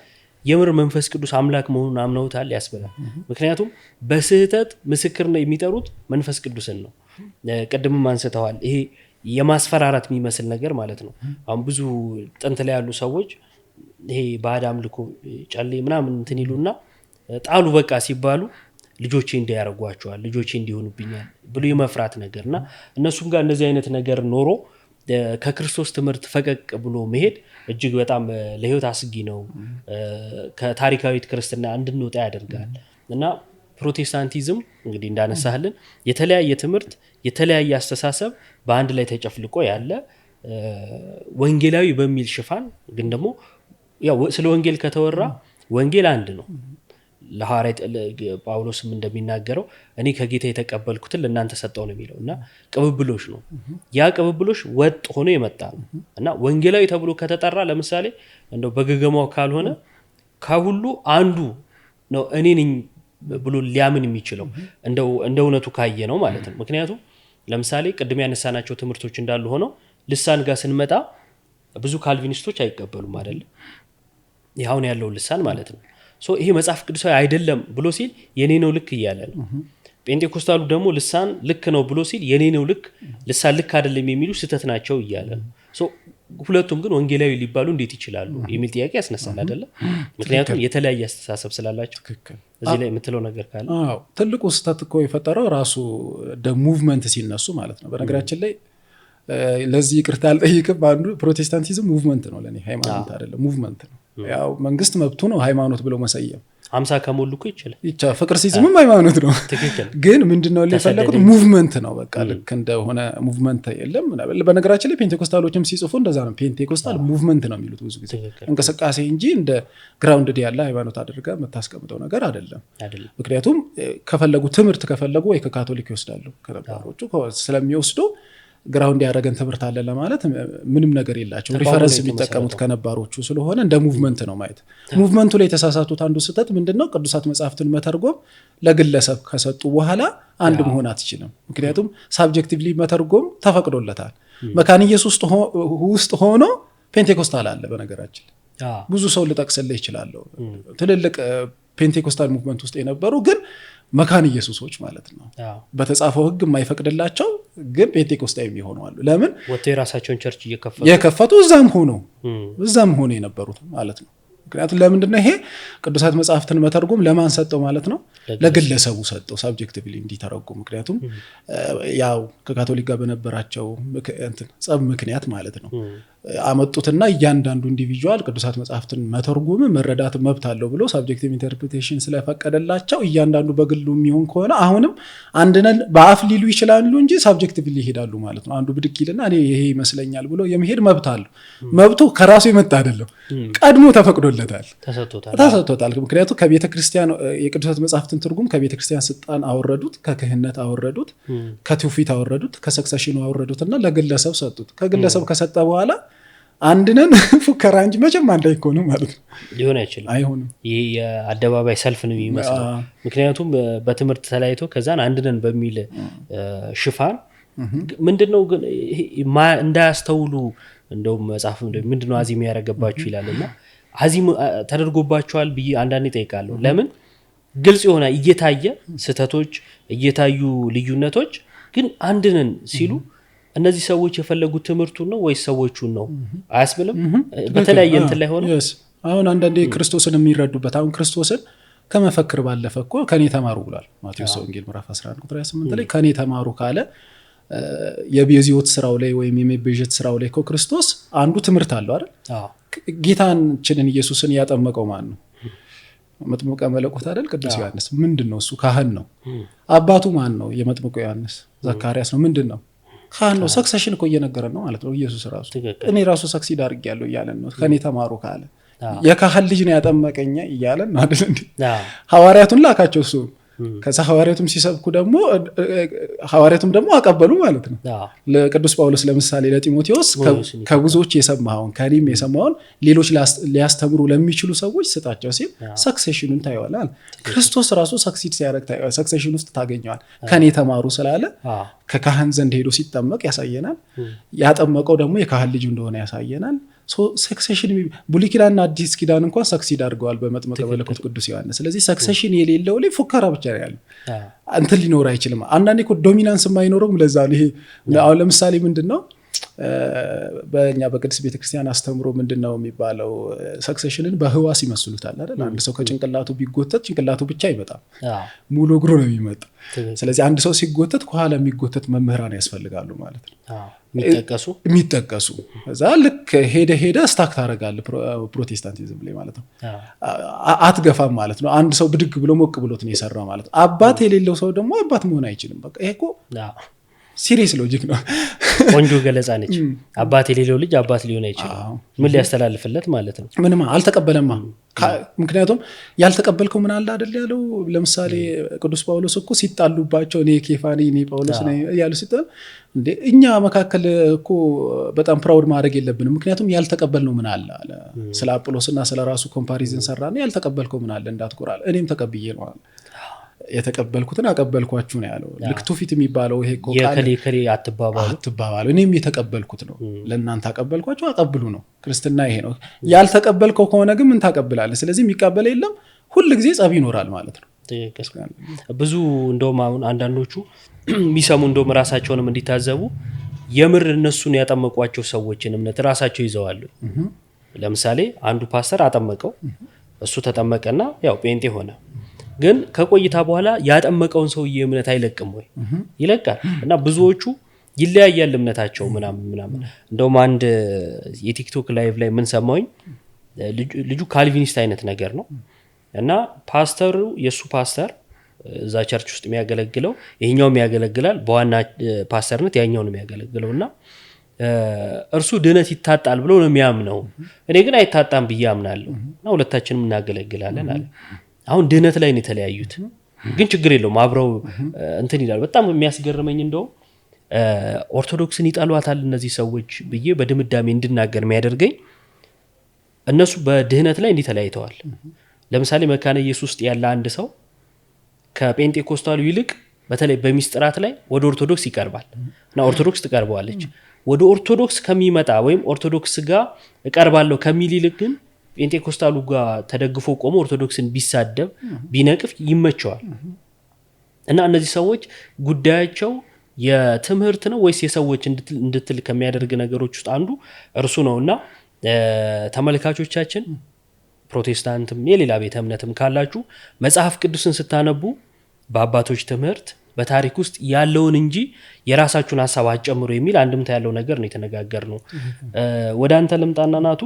የምር መንፈስ ቅዱስ አምላክ መሆኑን አምነውታል ያስብላል። ምክንያቱም በስህተት ምስክር ነው የሚጠሩት መንፈስ ቅዱስን ነው። ቅድምም አንስተዋል ይሄ የማስፈራራት የሚመስል ነገር ማለት ነው። አሁን ብዙ ጥንት ላይ ያሉ ሰዎች ይሄ ባዕድ አምልኮ ጨሌ ምናምን እንትን ይሉና ጣሉ በቃ ሲባሉ ልጆቼ እንዲያረጓቸዋል ልጆቼ እንዲሆኑብኛል ብሎ የመፍራት ነገርና እነሱም ጋር እንደዚህ አይነት ነገር ኖሮ ከክርስቶስ ትምህርት ፈቀቅ ብሎ መሄድ እጅግ በጣም ለህይወት አስጊ ነው። ከታሪካዊት ክርስትና እንድንወጣ ያደርጋል። እና ፕሮቴስታንቲዝም እንግዲህ እንዳነሳህልን የተለያየ ትምህርት የተለያየ አስተሳሰብ በአንድ ላይ ተጨፍልቆ ያለ ወንጌላዊ በሚል ሽፋን ግን ደግሞ ያው ስለ ወንጌል ከተወራ ወንጌል አንድ ነው። ለሐዋርያት ጳውሎስም እንደሚናገረው እኔ ከጌታ የተቀበልኩትን ለእናንተ ሰጠው ነው የሚለው እና ቅብብሎሽ ነው። ያ ቅብብሎሽ ወጥ ሆኖ የመጣ ነው እና ወንጌላዊ ተብሎ ከተጠራ ለምሳሌ እንደው በገገማው ካልሆነ ከሁሉ አንዱ ነው እኔ ነኝ ብሎ ሊያምን የሚችለው እንደ እውነቱ ካየ ነው ማለት ነው። ምክንያቱም ለምሳሌ ቅድም ያነሳናቸው ትምህርቶች እንዳሉ ሆነው ልሳን ጋር ስንመጣ ብዙ ካልቪኒስቶች አይቀበሉም አይደል? ይሁን ያለው ልሳን ማለት ነው። ይሄ መጽሐፍ ቅዱሳዊ አይደለም ብሎ ሲል የኔ ነው ልክ እያለ ነው። ጴንጤኮስታሉ ደግሞ ልሳን ልክ ነው ብሎ ሲል የኔ ነው ልክ ልሳን ልክ አይደለም የሚሉ ስህተት ናቸው እያለ ነው። ሁለቱም ግን ወንጌላዊ ሊባሉ እንዴት ይችላሉ የሚል ጥያቄ ያስነሳል አይደለ? ምክንያቱም የተለያየ አስተሳሰብ ስላላቸው። እዚህ ላይ የምትለው ነገር ካለ? አዎ ትልቁ ስህተት እኮ የፈጠረው ራሱ ሙቭመንት ሲነሱ ማለት ነው። በነገራችን ላይ ለዚህ ይቅርታ አልጠይቅም። አንዱ ፕሮቴስታንቲዝም ሙቭመንት ነው ለኔ፣ ሃይማኖት አይደለም ሙቭመንት ነው። ያው መንግስት መብቱ ነው ሃይማኖት ብሎ መሰየም 50 ከሞሉ እኮ ይችላል። ፍቅር ሲዝምም ሃይማኖት ነው። ግን ምንድነው የፈለጉት ሙቭመንት ነው። በቃ ልክ እንደሆነ ሙቭመንት የለም። በነገራችን ላይ ፔንቴኮስታሎችም ሲጽፉ እንደዛ ነው። ፔንቴኮስታል ሙቭመንት ነው የሚሉት ብዙ ጊዜ እንቅስቃሴ እንጂ እንደ ግራውንድድ ያለ ሃይማኖት አድርጋ የምታስቀምጠው ነገር አይደለም። ምክንያቱም ከፈለጉ ትምህርት ከፈለጉ ወይ ከካቶሊክ ይወስዳሉ ከተባሮቹ ስለሚወስዱ ግራውንድ ያደረገን ትምህርት አለ ለማለት ምንም ነገር የላቸው። ሪፈረንስ የሚጠቀሙት ከነባሮቹ ስለሆነ እንደ ሙቭመንት ነው ማየት። ሙቭመንቱ ላይ የተሳሳቱት አንዱ ስህተት ምንድነው? ቅዱሳት መጽሐፍትን መተርጎም ለግለሰብ ከሰጡ በኋላ አንድ መሆን አትችልም። ምክንያቱም ሳብጀክቲቭሊ መተርጎም ተፈቅዶለታል። መካነ ኢየሱስ ውስጥ ሆኖ ፔንቴኮስታል አለ። በነገራችን ብዙ ሰው ልጠቅስልህ ይችላለሁ። ትልልቅ ፔንቴኮስታል ሙቭመንት ውስጥ የነበሩ ግን መካነ ኢየሱሶች ማለት ነው በተጻፈው ሕግ የማይፈቅድላቸው ግን ፔንቴኮስታዊ የሚሆኑ አሉ። ለምን ወጥተው የራሳቸውን ቸርች እየከፈቱ እዛም ሆኖ የነበሩት ማለት ነው። ምክንያቱም ለምንድነው ይሄ ቅዱሳት መጽሐፍትን መተርጎም ለማን ሰጠው ማለት ነው? ለግለሰቡ ሰጠው ሳብጀክቲቭሊ እንዲተረጎም። ምክንያቱም ያው ከካቶሊክ ጋር በነበራቸው ጸብ ምክንያት ማለት ነው አመጡትና እያንዳንዱ ኢንዲቪጁዋል ቅዱሳት መጽሐፍትን መተርጎም መረዳት መብት አለው ብሎ ሳብጀክቲቭ ኢንተርፕሪቴሽን ስለፈቀደላቸው እያንዳንዱ በግሉ የሚሆን ከሆነ አሁንም አንድነን በአፍ ሊሉ ይችላሉ እንጂ ሳብጀክቲቭሊ ይሄዳሉ ማለት ነው። አንዱ ብድቅ ይልና እኔ ይሄ ይመስለኛል ብሎ የመሄድ መብት አለው። መብቱ ከራሱ የመጣ አይደለም፣ ቀድሞ ተፈቅዶለታል፣ ተሰጥቶታል። ምክንያቱም ከቤተ ክርስቲያን የቅዱሳት መጽሐፍትን ትርጉም ከቤተ ክርስቲያን ስልጣን አወረዱት፣ ከክህነት አወረዱት፣ ከትውፊት አወረዱት፣ ከሰክሰሽኑ አወረዱትና ለግለሰብ ሰጡት። ከግለሰብ ከሰጠ በኋላ አንድነን ፉከራ እንጂ መቼም አንድ አይሆንም ማለት ነው። ሊሆን አይችልም። ይህ የአደባባይ ሰልፍ ነው የሚመስለው። ምክንያቱም በትምህርት ተለያይቶ ከዛን አንድነን በሚል ሽፋን ምንድነው ግን እንዳያስተውሉ እንደውም መጽሐፍ ምንድነው አዚም ያደረገባችሁ ይላልና አዚም ተደርጎባቸዋል ብዬ አንዳንዴ ጠይቃለሁ። ለምን ግልጽ የሆነ እየታየ ስህተቶች እየታዩ ልዩነቶች ግን አንድነን ሲሉ እነዚህ ሰዎች የፈለጉት ትምህርቱን ነው ወይስ ሰዎቹን ነው አያስብልም? በተለያየ እንትን ላይ ሆነ አሁን አንዳንዴ ክርስቶስን የሚረዱበት አሁን ክርስቶስን ከመፈክር ባለፈ እኮ ከኔ ተማሩ ብሏል ማቴዎስ ወንጌል ምዕራፍ 11 ቁጥር 28 ላይ ከኔ ተማሩ ካለ የቤዚዮት ስራው ላይ ወይም የመቤዠት ስራው ላይ እኮ ክርስቶስ አንዱ ትምህርት አለው አይደል? ጌታችንን ኢየሱስን ያጠመቀው ማን ነው? መጥምቀ መለኮት አይደል? ቅዱስ ዮሐንስ። ምንድነው እሱ? ካህን ነው። አባቱ ማን ነው? የመጥምቁ ዮሐንስ ዘካርያስ ነው። ምንድነው? ካህን ነው። ሰክሰሽን እኮ እየነገረን ነው ማለት ነው ኢየሱስ ራሱ። እኔ ራሱ ሰክሲድ አድርጌያለሁ እያለን ነው። ከኔ ተማሩ ካለ የካህን ልጅ ነው ያጠመቀኝ እያለን ነው አይደል እንዴ? ሐዋርያቱን ላካቸው እሱ። ከዛ ሐዋርያቱም ሲሰብኩ ደግሞ ሐዋርያቱም ደግሞ አቀበሉ ማለት ነው። ለቅዱስ ጳውሎስ ለምሳሌ ለጢሞቴዎስ ከብዙዎች የሰማኸውን ከኔም የሰማውን ሌሎች ሊያስተምሩ ለሚችሉ ሰዎች ስጣቸው ሲል ሰክሴሽኑን ታየዋል። ክርስቶስ ራሱ ሰክሲድ ሲያደርግ ታየዋል። ሰክሴሽን ውስጥ ታገኘዋል። ከኔ ተማሩ ስላለ ከካህን ዘንድ ሄዶ ሲጠመቅ ያሳየናል። ያጠመቀው ደግሞ የካህን ልጅ እንደሆነ ያሳየናል። ሰክሴሽን ብሉይ ኪዳንና አዲስ ኪዳን እንኳን ሰክሲድ አድርገዋል በመጥምቀ መለኮት ቅዱስ ዮሐንስ። ስለዚህ ሰክሴሽን የሌለው ላይ ፉከራ ብቻ ነው ያለው። እንትን ሊኖር አይችልም። አንዳንዴ እኮ ዶሚናንስ የማይኖረውም ለዛ ነው። ይሄ አሁን ለምሳሌ ምንድነው በእኛ በቅድስት ቤተክርስቲያን አስተምሮ ምንድነው የሚባለው? ሰክሴሽንን በህዋስ ይመስሉታል አይደል? አንድ ሰው ከጭንቅላቱ ቢጎተት ጭንቅላቱ ብቻ አይመጣም፣ ሙሉ እግሩ ነው የሚመጣው። ስለዚህ አንድ ሰው ሲጎተት ከኋላ የሚጎተት መምህራን ያስፈልጋሉ ማለት ነው፣ የሚጠቀሱ። እዛ ልክ ሄደ ስታክ ታደርጋለህ ፕሮቴስታንቲዝም ላይ ማለት ነው። አትገፋም ማለት ነው። አንድ ሰው ብድግ ብሎ ሞቅ ብሎት ነው የሰራው ማለት ነው። አባት የሌለው ሰው ደግሞ አባት መሆን አይችልም። በቃ ይሄ እኮ ሲሪየስ ሎጂክ ነው። ቆንጆ ገለጻ ነች። አባት የሌለው ልጅ አባት ሊሆን አይችልም። ምን ሊያስተላልፍለት ማለት ነው? ምንም አልተቀበለማ። ምክንያቱም ያልተቀበልከው ምን አለ አይደል ያለው። ለምሳሌ ቅዱስ ጳውሎስ እኮ ሲጣሉባቸው እኔ ኬፋ ነኝ እኔ ጳውሎስ ነኝ ያሉ ሲጣሉ እንዴ እኛ መካከል እኮ በጣም ፕራውድ ማድረግ የለብንም። ምክንያቱም ያልተቀበልነው ምን አለ አለ። ስለ አጵሎስና ስለ ራሱ ኮምፓሪዝን ሰራና ያልተቀበልከው ምን አለ እንዳትቆራል። እኔም ተቀብዬ ነው አለ። የተቀበልኩትን አቀበልኳችሁ ነው ያለው። ልክቱ ፊት የሚባለው ይሄ እኮ ከሌ አትባባሉ እኔም የተቀበልኩት ነው ለእናንተ አቀበልኳችሁ አቀብሉ ነው። ክርስትና ይሄ ነው። ያልተቀበልከው ከሆነ ግን ምን ታቀብላለህ? ስለዚህ የሚቀበል የለም። ሁል ጊዜ ጸብ ይኖራል ማለት ነው። ብዙ እንደውም አሁን አንዳንዶቹ የሚሰሙ እንደውም ራሳቸውንም እንዲታዘቡ የምር እነሱን ያጠመቋቸው ሰዎችን እምነት ራሳቸው ይዘዋሉ። ለምሳሌ አንዱ ፓስተር አጠመቀው፣ እሱ ተጠመቀና ያው ጴንጤ ሆነ። ግን ከቆይታ በኋላ ያጠመቀውን ሰውዬ እምነት አይለቅም ወይ? ይለቃል። እና ብዙዎቹ ይለያያል እምነታቸው ምናምን። እንደውም አንድ የቲክቶክ ላይቭ ላይ ምን ሰማሁኝ፣ ልጁ ካልቪኒስት አይነት ነገር ነው እና ፓስተሩ የሱ ፓስተር እዛ ቸርች ውስጥ የሚያገለግለው ይሄኛውም ያገለግላል፣ በዋና ፓስተርነት ያኛውን የሚያገለግለው እና እርሱ ድነት ይታጣል ብሎ ነው የሚያምነው። እኔ ግን አይታጣም ብዬ አምናለሁ እና ሁለታችንም እናገለግላለን አለ። አሁን ድነት ላይ ነው የተለያዩት፣ ግን ችግር የለውም አብረው እንትን ይላል። በጣም የሚያስገርመኝ እንደው ኦርቶዶክስን ይጣሏታል እነዚህ ሰዎች ብዬ በድምዳሜ እንድናገር የሚያደርገኝ እነሱ በድህነት ላይ እንዲህ ተለያይተዋል። ለምሳሌ መካነ ኢየሱስ ውስጥ ያለ አንድ ሰው ከጴንጤኮስታሉ ይልቅ በተለይ በሚስጥራት ላይ ወደ ኦርቶዶክስ ይቀርባል እና ኦርቶዶክስ ትቀርበዋለች። ወደ ኦርቶዶክስ ከሚመጣ ወይም ኦርቶዶክስ ጋር እቀርባለሁ ከሚል ይልቅ ግን ጴንጤኮስታሉ ጋር ተደግፎ ቆሞ ኦርቶዶክስን ቢሳደብ ቢነቅፍ ይመቸዋል። እና እነዚህ ሰዎች ጉዳያቸው የትምህርት ነው ወይስ የሰዎች እንድትል ከሚያደርግ ነገሮች ውስጥ አንዱ እርሱ ነው። እና ተመልካቾቻችን ፕሮቴስታንትም የሌላ ቤተ እምነትም ካላችሁ መጽሐፍ ቅዱስን ስታነቡ በአባቶች ትምህርት በታሪክ ውስጥ ያለውን እንጂ የራሳችሁን ሐሳብ አጨምሩ የሚል አንድምታ ያለው ነገር ነው የተነጋገርነው። ወደ አንተ ልምጣና ናቱ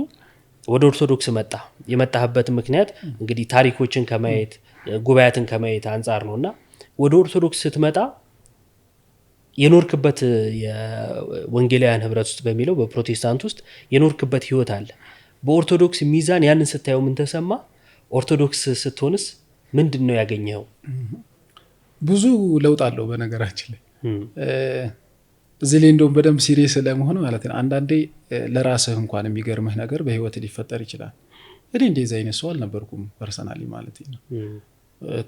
ወደ ኦርቶዶክስ መጣ። የመጣህበት ምክንያት እንግዲህ ታሪኮችን ከማየት ጉባኤያትን ከማየት አንጻር ነውና ወደ ኦርቶዶክስ ስትመጣ የኖርክበት የወንጌላውያን ህብረት ውስጥ በሚለው በፕሮቴስታንት ውስጥ የኖርክበት ህይወት አለ። በኦርቶዶክስ ሚዛን ያንን ስታየው ምን ተሰማ? ኦርቶዶክስ ስትሆንስ ምንድነው ያገኘው? ብዙ ለውጥ አለው በነገራችን ላይ። እዚህ ላይ እንደውም በደንብ ሲሪየስ ለመሆን ማለት ነው። አንዳንዴ ለራስህ እንኳን የሚገርምህ ነገር በህይወት ሊፈጠር ይችላል። እኔ እንደዚህ አይነት ሰው አልነበርኩም ፐርሰናሊ ማለት ነው።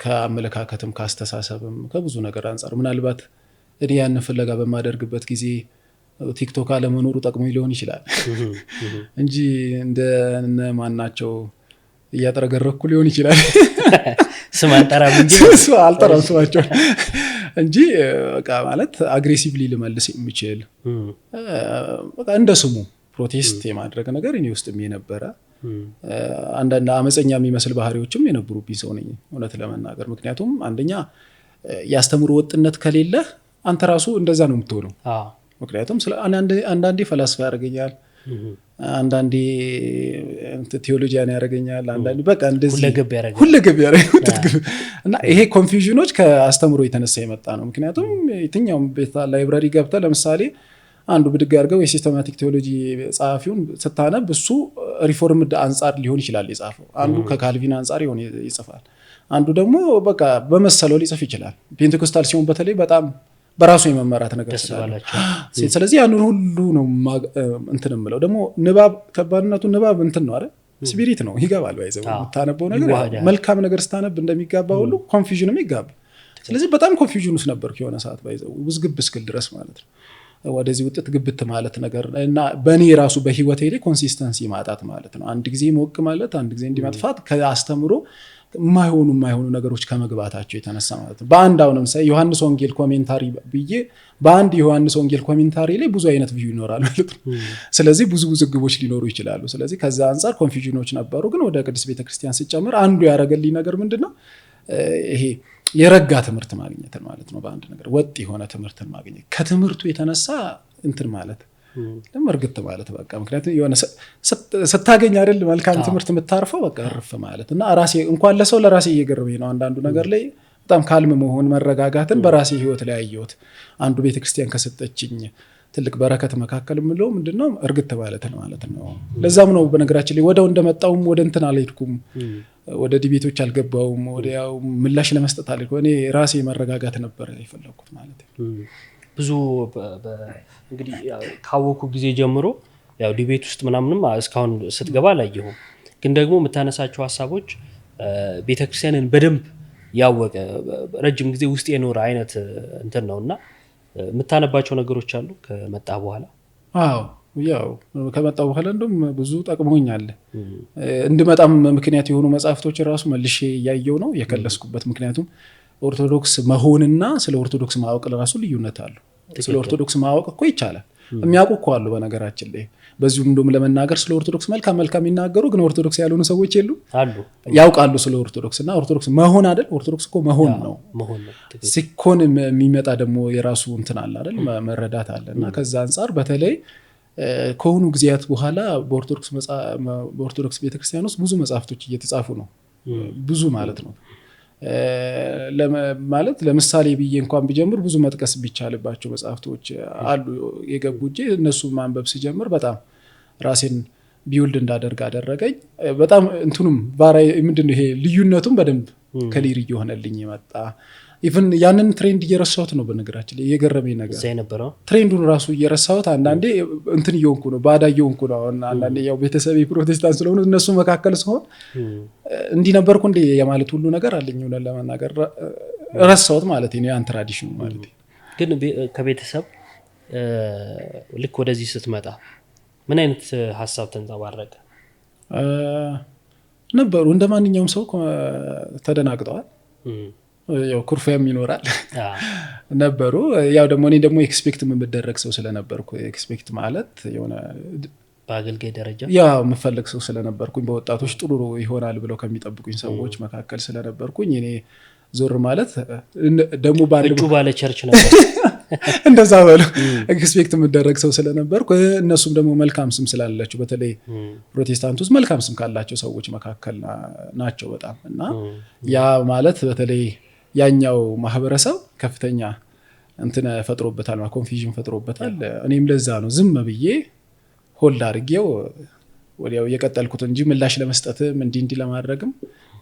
ከአመለካከትም ካስተሳሰብም ከብዙ ነገር አንጻር ምናልባት እኔ ያንን ፍለጋ በማደርግበት ጊዜ ቲክቶክ አለመኖሩ ጠቅሞ ሊሆን ይችላል እንጂ እንደነ ማናቸው እያጠረገረኩ ሊሆን ይችላል። ስም አልጠራም እንጂ አልጠራም ስማቸው እንጂ በቃ ማለት አግሬሲቭሊ ልመልስ የሚችል በቃ እንደ ስሙ ፕሮቴስት የማድረግ ነገር እኔ ውስጥም የነበረ አንዳንድ አመፀኛ የሚመስል ባህሪዎችም የነበሩብኝ ሰው ነኝ እውነት ለመናገር። ምክንያቱም አንደኛ ያስተምሩ ወጥነት ከሌለ አንተ ራሱ እንደዛ ነው የምትሆነው። ምክንያቱም አንዳንዴ ፈላስፋ ያደርገኛል፣ አንዳንዴ ቴዎሎጂያን ያደርገኛል፣ አንዳንዴ በቃ እንደዚህ ሁለገብ ያደርገኛል። እና ይሄ ኮንፊውዥኖች ከአስተምሮ የተነሳ የመጣ ነው። ምክንያቱም የትኛውም ቤት ላይብራሪ ገብተህ ለምሳሌ አንዱ ብድግ አድርገው የሲስተማቲክ ቴዎሎጂ ጸሐፊውን ስታነብ እሱ ሪፎርምድ አንጻር ሊሆን ይችላል የጻፈው፣ አንዱ ከካልቪን አንጻር ይጽፋል፣ አንዱ ደግሞ በቃ በመሰለው ሊጽፍ ይችላል። ፔንቴኮስታል ሲሆን በተለይ በጣም በራሱ የመመራት ነገር ስላላቸው ስለዚህ ያንን ሁሉ ነው እንትን የምለው። ደግሞ ንባብ ከባድነቱ ንባብ እንትን ነው አይደል፣ ስፒሪት ነው ይገባል። ባይዘው የምታነበው ነገር መልካም ነገር ስታነብ እንደሚጋባ ሁሉ ኮንፊውዥንም ይጋባ። ስለዚህ በጣም ኮንፊውዥን ውስጥ ነበርኩ የሆነ ሰዓት ባይዘው ውዝግብ እስክል ድረስ ማለት ነው። ወደዚህ ውጥት ግብት ማለት ነገር እና በእኔ ራሱ በህይወቴ ላይ ኮንሲስተንሲ ማጣት ማለት ነው። አንድ ጊዜ ሞቅ ማለት አንድ ጊዜ እንዲመጥፋት ከአስተምሮ የማይሆኑ ነገሮች ከመግባታቸው የተነሳ ማለት ነው። በአንድ አሁንም ሳይ ዮሐንስ ወንጌል ኮሜንታሪ ብዬ በአንድ የዮሐንስ ወንጌል ኮሜንታሪ ላይ ብዙ አይነት ቪው ይኖራል ማለት ነው። ስለዚህ ብዙ ውዝግቦች ሊኖሩ ይችላሉ። ስለዚህ ከዛ አንጻር ኮንፊውዥኖች ነበሩ። ግን ወደ ቅድስት ቤተክርስቲያን ሲጨምር አንዱ ያደረገልኝ ነገር ምንድነው ይሄ የረጋ ትምህርት ማግኘትን ማለት ነው። በአንድ ነገር ወጥ የሆነ ትምህርትን ማግኘት ከትምህርቱ የተነሳ እንትን ማለት ለመርግት ማለት በቃ ምክንያቱም የሆነ ስታገኝ አይደል መልካም ትምህርት የምታርፈው በቃ እርፍ ማለት እና ራሴ እንኳን ለሰው ለራሴ እየገረመኝ ነው። አንዳንዱ ነገር ላይ በጣም ካልም መሆን መረጋጋትን በራሴ ህይወት ላይ አየሁት። አንዱ ቤተክርስቲያን ከሰጠችኝ ትልቅ በረከት መካከል የምለው ምንድነው እርግጥ ማለት ነው። ለዛም ነው በነገራችን ላይ ወደው እንደመጣውም ወደ እንትን አልሄድኩም፣ ወደ ዲቤቶች አልገባውም፣ ወዲያው ምላሽ ለመስጠት አልሄድኩም። እኔ ራሴ መረጋጋት ነበር የፈለኩት ማለት ነው። ብዙ እንግዲህ ካወኩ ጊዜ ጀምሮ ያው ዲቤት ውስጥ ምናምንም እስካሁን ስትገባ አላየሁም። ግን ደግሞ የምታነሳቸው ሀሳቦች ቤተክርስቲያንን በደንብ ያወቀ ረጅም ጊዜ ውስጥ የኖረ አይነት እንትን ነውና የምታነባቸው ነገሮች አሉ ከመጣ በኋላ? አዎ ያው ከመጣ በኋላ እንደውም ብዙ ጠቅሞኛል። እንድመጣም ምክንያት የሆኑ መጽሐፍቶች ራሱ መልሼ እያየው ነው የከለስኩበት። ምክንያቱም ኦርቶዶክስ መሆንና ስለ ኦርቶዶክስ ማወቅ ራሱ ልዩነት አለው። ስለ ኦርቶዶክስ ማወቅ እኮ ይቻላል፣ የሚያውቁ እኮ አሉ በነገራችን ላይ። በዚሁም እንደውም ለመናገር ስለ ኦርቶዶክስ መልካም የሚናገሩ ግን ኦርቶዶክስ ያልሆኑ ሰዎች የሉ አሉ፣ ያውቃሉ ስለ ኦርቶዶክስ። እና ኦርቶዶክስ መሆን አይደል፣ ኦርቶዶክስ እኮ መሆን ነው። ሲኮን የሚመጣ ደግሞ የራሱ እንትን አለ አይደል፣ መረዳት አለ። እና ከዛ አንጻር በተለይ ከሆኑ ጊዜያት በኋላ በኦርቶዶክስ ቤተክርስቲያን ውስጥ ብዙ መጽሐፍቶች እየተጻፉ ነው። ብዙ ማለት ነው ማለት ለምሳሌ ብዬ እንኳን ቢጀምር ብዙ መጥቀስ ቢቻልባቸው መጽሐፍቶች አሉ የገቡ እንጂ እነሱ ማንበብ ሲጀምር በጣም ራሴን ቢውልድ እንዳደርግ አደረገኝ። በጣም እንትኑም ምንድነው ይሄ ልዩነቱም በደንብ ከሊር እየሆነልኝ የመጣ ኢቭን ያንን ትሬንድ እየረሳሁት ነው በነገራችን ላይ የገረመኝ ነገር ትሬንዱን ራሱ እየረሳሁት አንዳንዴ እንትን እየሆንኩ ነው ባዳ እየሆንኩ ነው። አንዳንዴ ያው ቤተሰቤ ፕሮቴስታንት ስለሆኑ እነሱ መካከል ሲሆን እንዲህ ነበርኩ እንደ የማለት ሁሉ ነገር አለኝ ሆነ ለማናገር ረሳሁት ማለት ነው ያን ትራዲሽኑ ማለት ነው። ግን ከቤተሰብ ልክ ወደዚህ ስትመጣ ምን አይነት ሐሳብ ተንጸባረቀ? ነበሩ እንደማንኛውም ሰው ተደናግጠዋል። ያው ኩርፊያም ይኖራል ነበሩ። ያው ደግሞ እኔ ደግሞ ኤክስፔክት የምደረግ ሰው ስለነበርኩ ኤክስፔክት ማለት የሆነ በአገልጋይ ደረጃ ያው የምፈልግ ሰው ስለነበርኩኝ በወጣቶች ጥሩ ይሆናል ብለው ከሚጠብቁኝ ሰዎች መካከል ስለነበርኩኝ እኔ ዞር ማለት ደግሞ እጁ ባለ ቸርች ነበር እንደዛ ባለ ኤክስፔክት የምደረግ ሰው ስለነበርኩ እነሱም ደግሞ መልካም ስም ስላላቸው በተለይ ፕሮቴስታንት ውስጥ መልካም ስም ካላቸው ሰዎች መካከል ናቸው በጣም እና ያ ማለት በተለይ ያኛው ማህበረሰብ ከፍተኛ እንትን ፈጥሮበታል፣ ኮንፊውዥን ፈጥሮበታል። እኔም ለዛ ነው ዝም ብዬ ሆልድ አድርጌው ወዲያው የቀጠልኩት እንጂ ምላሽ ለመስጠትም እንዲህ ለማድረግም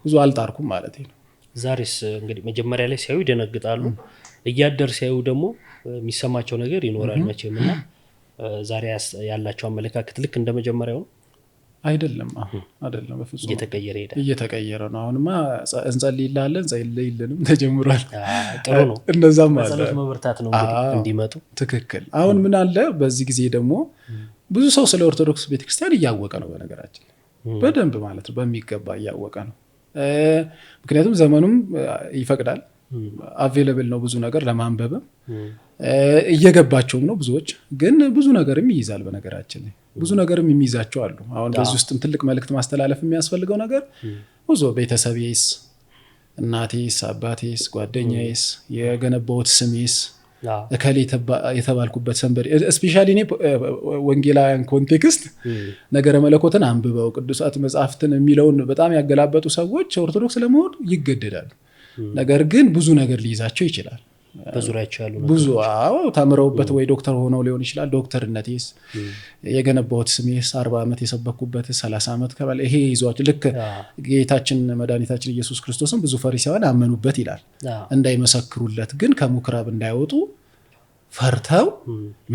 ብዙ አልጣርኩም ማለት ነው። ዛሬስ እንግዲህ መጀመሪያ ላይ ሲያዩ ይደነግጣሉ፣ እያደር ሲያዩ ደግሞ የሚሰማቸው ነገር ይኖራል መቼም እና ዛሬ ያላቸው አመለካከት ልክ እንደመጀመሪያው አይደለም በፍጹም እየተቀየረ ነው። አሁንማ እንጸልይልሃለን እንጸልይልንም ተጀምሯል። ጥሩ ነው። እንደዛም አለ ጸሎት መበርታት ነው እንዲመጡ። ትክክል። አሁን ምን አለ በዚህ ጊዜ ደግሞ ብዙ ሰው ስለ ኦርቶዶክስ ቤተክርስቲያን እያወቀ ነው በነገራችን በደንብ ማለት ነው በሚገባ እያወቀ ነው። ምክንያቱም ዘመኑም ይፈቅዳል፣ አቬለብል ነው ብዙ ነገር ለማንበብም እየገባቸውም ነው ብዙዎች። ግን ብዙ ነገርም ይይዛል በነገራችን ላይ ብዙ ነገርም የሚይዛቸው አሉ። አሁን በዚህ ውስጥም ትልቅ መልእክት ማስተላለፍ የሚያስፈልገው ነገር ብዙ ቤተሰቤስ፣ እናቴስ፣ አባቴስ፣ ጓደኛዬስ፣ የገነባሁት ስሜስ፣ እከሌ የተባልኩበት ሰንበዴ ስፔሻሊ እኔ ወንጌላውያን ኮንቴክስት ነገረ መለኮትን አንብበው ቅዱሳት መጽሐፍትን የሚለውን በጣም ያገላበጡ ሰዎች ኦርቶዶክስ ለመሆን ይገደዳሉ። ነገር ግን ብዙ ነገር ሊይዛቸው ይችላል። በዙሪያቸው ያሉ ብዙ ተምረውበት ወይ ዶክተር ሆነው ሊሆን ይችላል። ዶክተርነቴስ፣ የገነባሁት ስሜስ፣ 40 ዓመት የሰበኩበት 30 ዓመት ከበላይ ይሄ ይዟቸው ልክ ጌታችን መድኃኒታችን ኢየሱስ ክርስቶስን ብዙ ፈሪሳውያን አመኑበት ይላል። እንዳይመሰክሩለት ግን ከምኩራብ እንዳይወጡ ፈርተው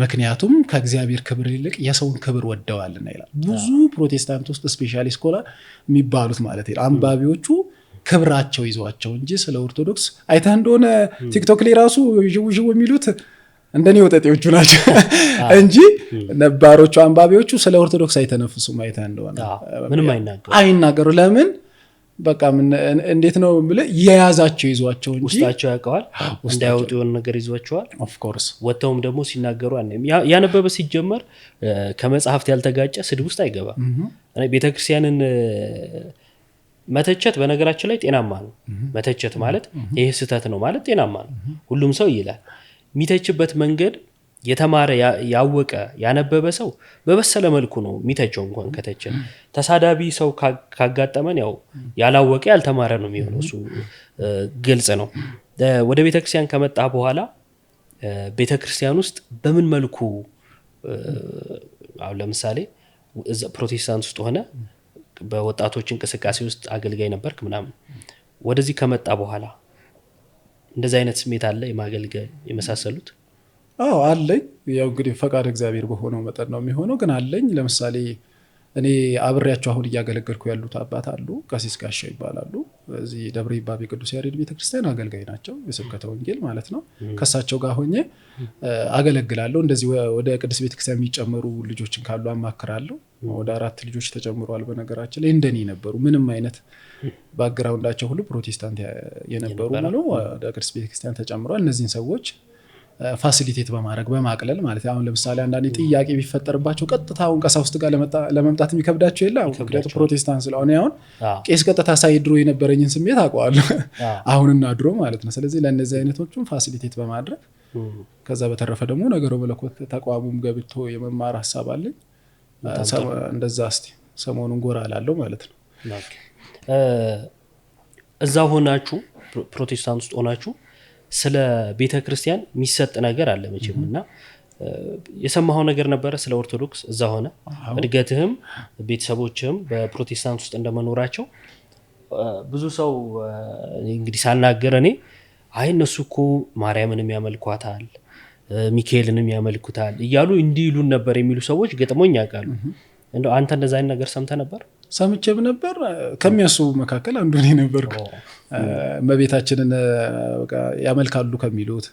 ምክንያቱም ከእግዚአብሔር ክብር ይልቅ የሰውን ክብር ወደዋልና ይላል። ብዙ ፕሮቴስታንት ውስጥ ስፔሻሊ ስኮላር የሚባሉት ማለት ነው አንባቢዎቹ ክብራቸው ይዟቸው እንጂ ስለ ኦርቶዶክስ አይተህ እንደሆነ ቲክቶክ ላይ ራሱ ዥው የሚሉት እንደኔ ወጠጤዎቹ ናቸው እንጂ ነባሮቹ አንባቢዎቹ ስለ ኦርቶዶክስ አይተነፍሱም። አይተህ እንደሆነ ምንም አይናገሩ። ለምን በቃ እንዴት ነው ብለህ የያዛቸው ይዟቸው እንጂ ውስጣቸው ያውቀዋል። እንዳይወጡ የሆነ ነገር ይዟቸዋል። ኦፍ ኮርስ ወጥተውም ደግሞ ሲናገሩ ያነበበ ሲጀመር ከመጽሐፍት ያልተጋጨ ስድብ ውስጥ አይገባም። ቤተክርስቲያንን መተቸት በነገራችን ላይ ጤናማ ነው። መተቸት ማለት ይሄ ስህተት ነው ማለት ጤናማ ነው። ሁሉም ሰው ይላል። የሚተችበት መንገድ የተማረ ያወቀ ያነበበ ሰው በበሰለ መልኩ ነው የሚተቸው። እንኳን ከተቸ ተሳዳቢ ሰው ካጋጠመን ያው ያላወቀ ያልተማረ ነው የሚሆነው። እሱ ግልጽ ነው። ወደ ቤተክርስቲያን ከመጣ በኋላ ቤተክርስቲያን ውስጥ በምን መልኩ አሁን ለምሳሌ ፕሮቴስታንት ውስጥ ሆነ በወጣቶች እንቅስቃሴ ውስጥ አገልጋይ ነበርክ ምናምን ወደዚህ ከመጣ በኋላ እንደዚህ አይነት ስሜት አለ የማገልገል የመሳሰሉት? አዎ አለኝ። ያው እንግዲህ ፈቃድ እግዚአብሔር በሆነው መጠን ነው የሚሆነው። ግን አለኝ። ለምሳሌ እኔ አብሬያቸው አሁን እያገለገልኩ ያሉት አባት አሉ፣ ቀሲስ ጋሻው ይባላሉ። እዚህ ደብረ ይባቤ ቅዱስ ያሬድ ቤተክርስቲያን አገልጋይ ናቸው፣ የስብከተ ወንጌል ማለት ነው። ከሳቸው ጋር ሆኜ አገለግላለሁ። እንደዚህ ወደ ቅዱስ ቤተክርስቲያን የሚጨመሩ ልጆችን ካሉ አማክራለሁ። ወደ 4 ልጆች ተጨምረዋል። በነገራችን ላይ እንደኔ ነበሩ። ምንም አይነት ባክግራውንዳቸው ሁሉ ፕሮቴስታንት የነበሩ ነው ወደ ቅዱስ ቤተክርስቲያን ተጨምረዋል። እነዚህን ሰዎች ፋሲሊቴት በማድረግ በማቅለል ማለት አሁን ለምሳሌ አንዳንዴ ጥያቄ ቢፈጠርባቸው ቀጥታ አሁን ቀሳውስት ጋር ለመምጣት የሚከብዳቸው የለም። ምክንያቱም ፕሮቴስታንት ስለሆነ አሁን ቄስ ቀጥታ ሳይድሮ የነበረኝን ስሜት አውቀዋለሁ አሁንና ድሮ ማለት ነው። ስለዚህ ለእነዚህ አይነቶቹም ፋሲሊቴት በማድረግ ከዛ በተረፈ ደግሞ ነገረ መለኮት ተቋሙም ገብቶ የመማር ሀሳብ አለኝ። እንደዛ እስቲ ሰሞኑን ጎራ ላለው ማለት ነው። እዛ ሆናችሁ ፕሮቴስታንት ውስጥ ሆናችሁ ስለ ቤተክርስቲያን የሚሰጥ ነገር አለ መቼም እና የሰማኸው ነገር ነበረ ስለ ኦርቶዶክስ? እዛ ሆነ እድገትህም ቤተሰቦችህም በፕሮቴስታንት ውስጥ እንደመኖራቸው ብዙ ሰው እንግዲህ ሳናገር እኔ አይ እነሱ እኮ ማርያምንም ያመልኳታል ሚካኤልንም ያመልኩታል እያሉ እንዲሉን ነበር የሚሉ ሰዎች ገጥሞኝ ያውቃሉ። እንደው አንተ እንደዛ አይነት ነገር ሰምተህ ነበር? ሰምቼም ነበር። ከሚያስቡ መካከል አንዱ ነኝ ነበርኩ። እመቤታችንን ያመልካሉ ከሚሉት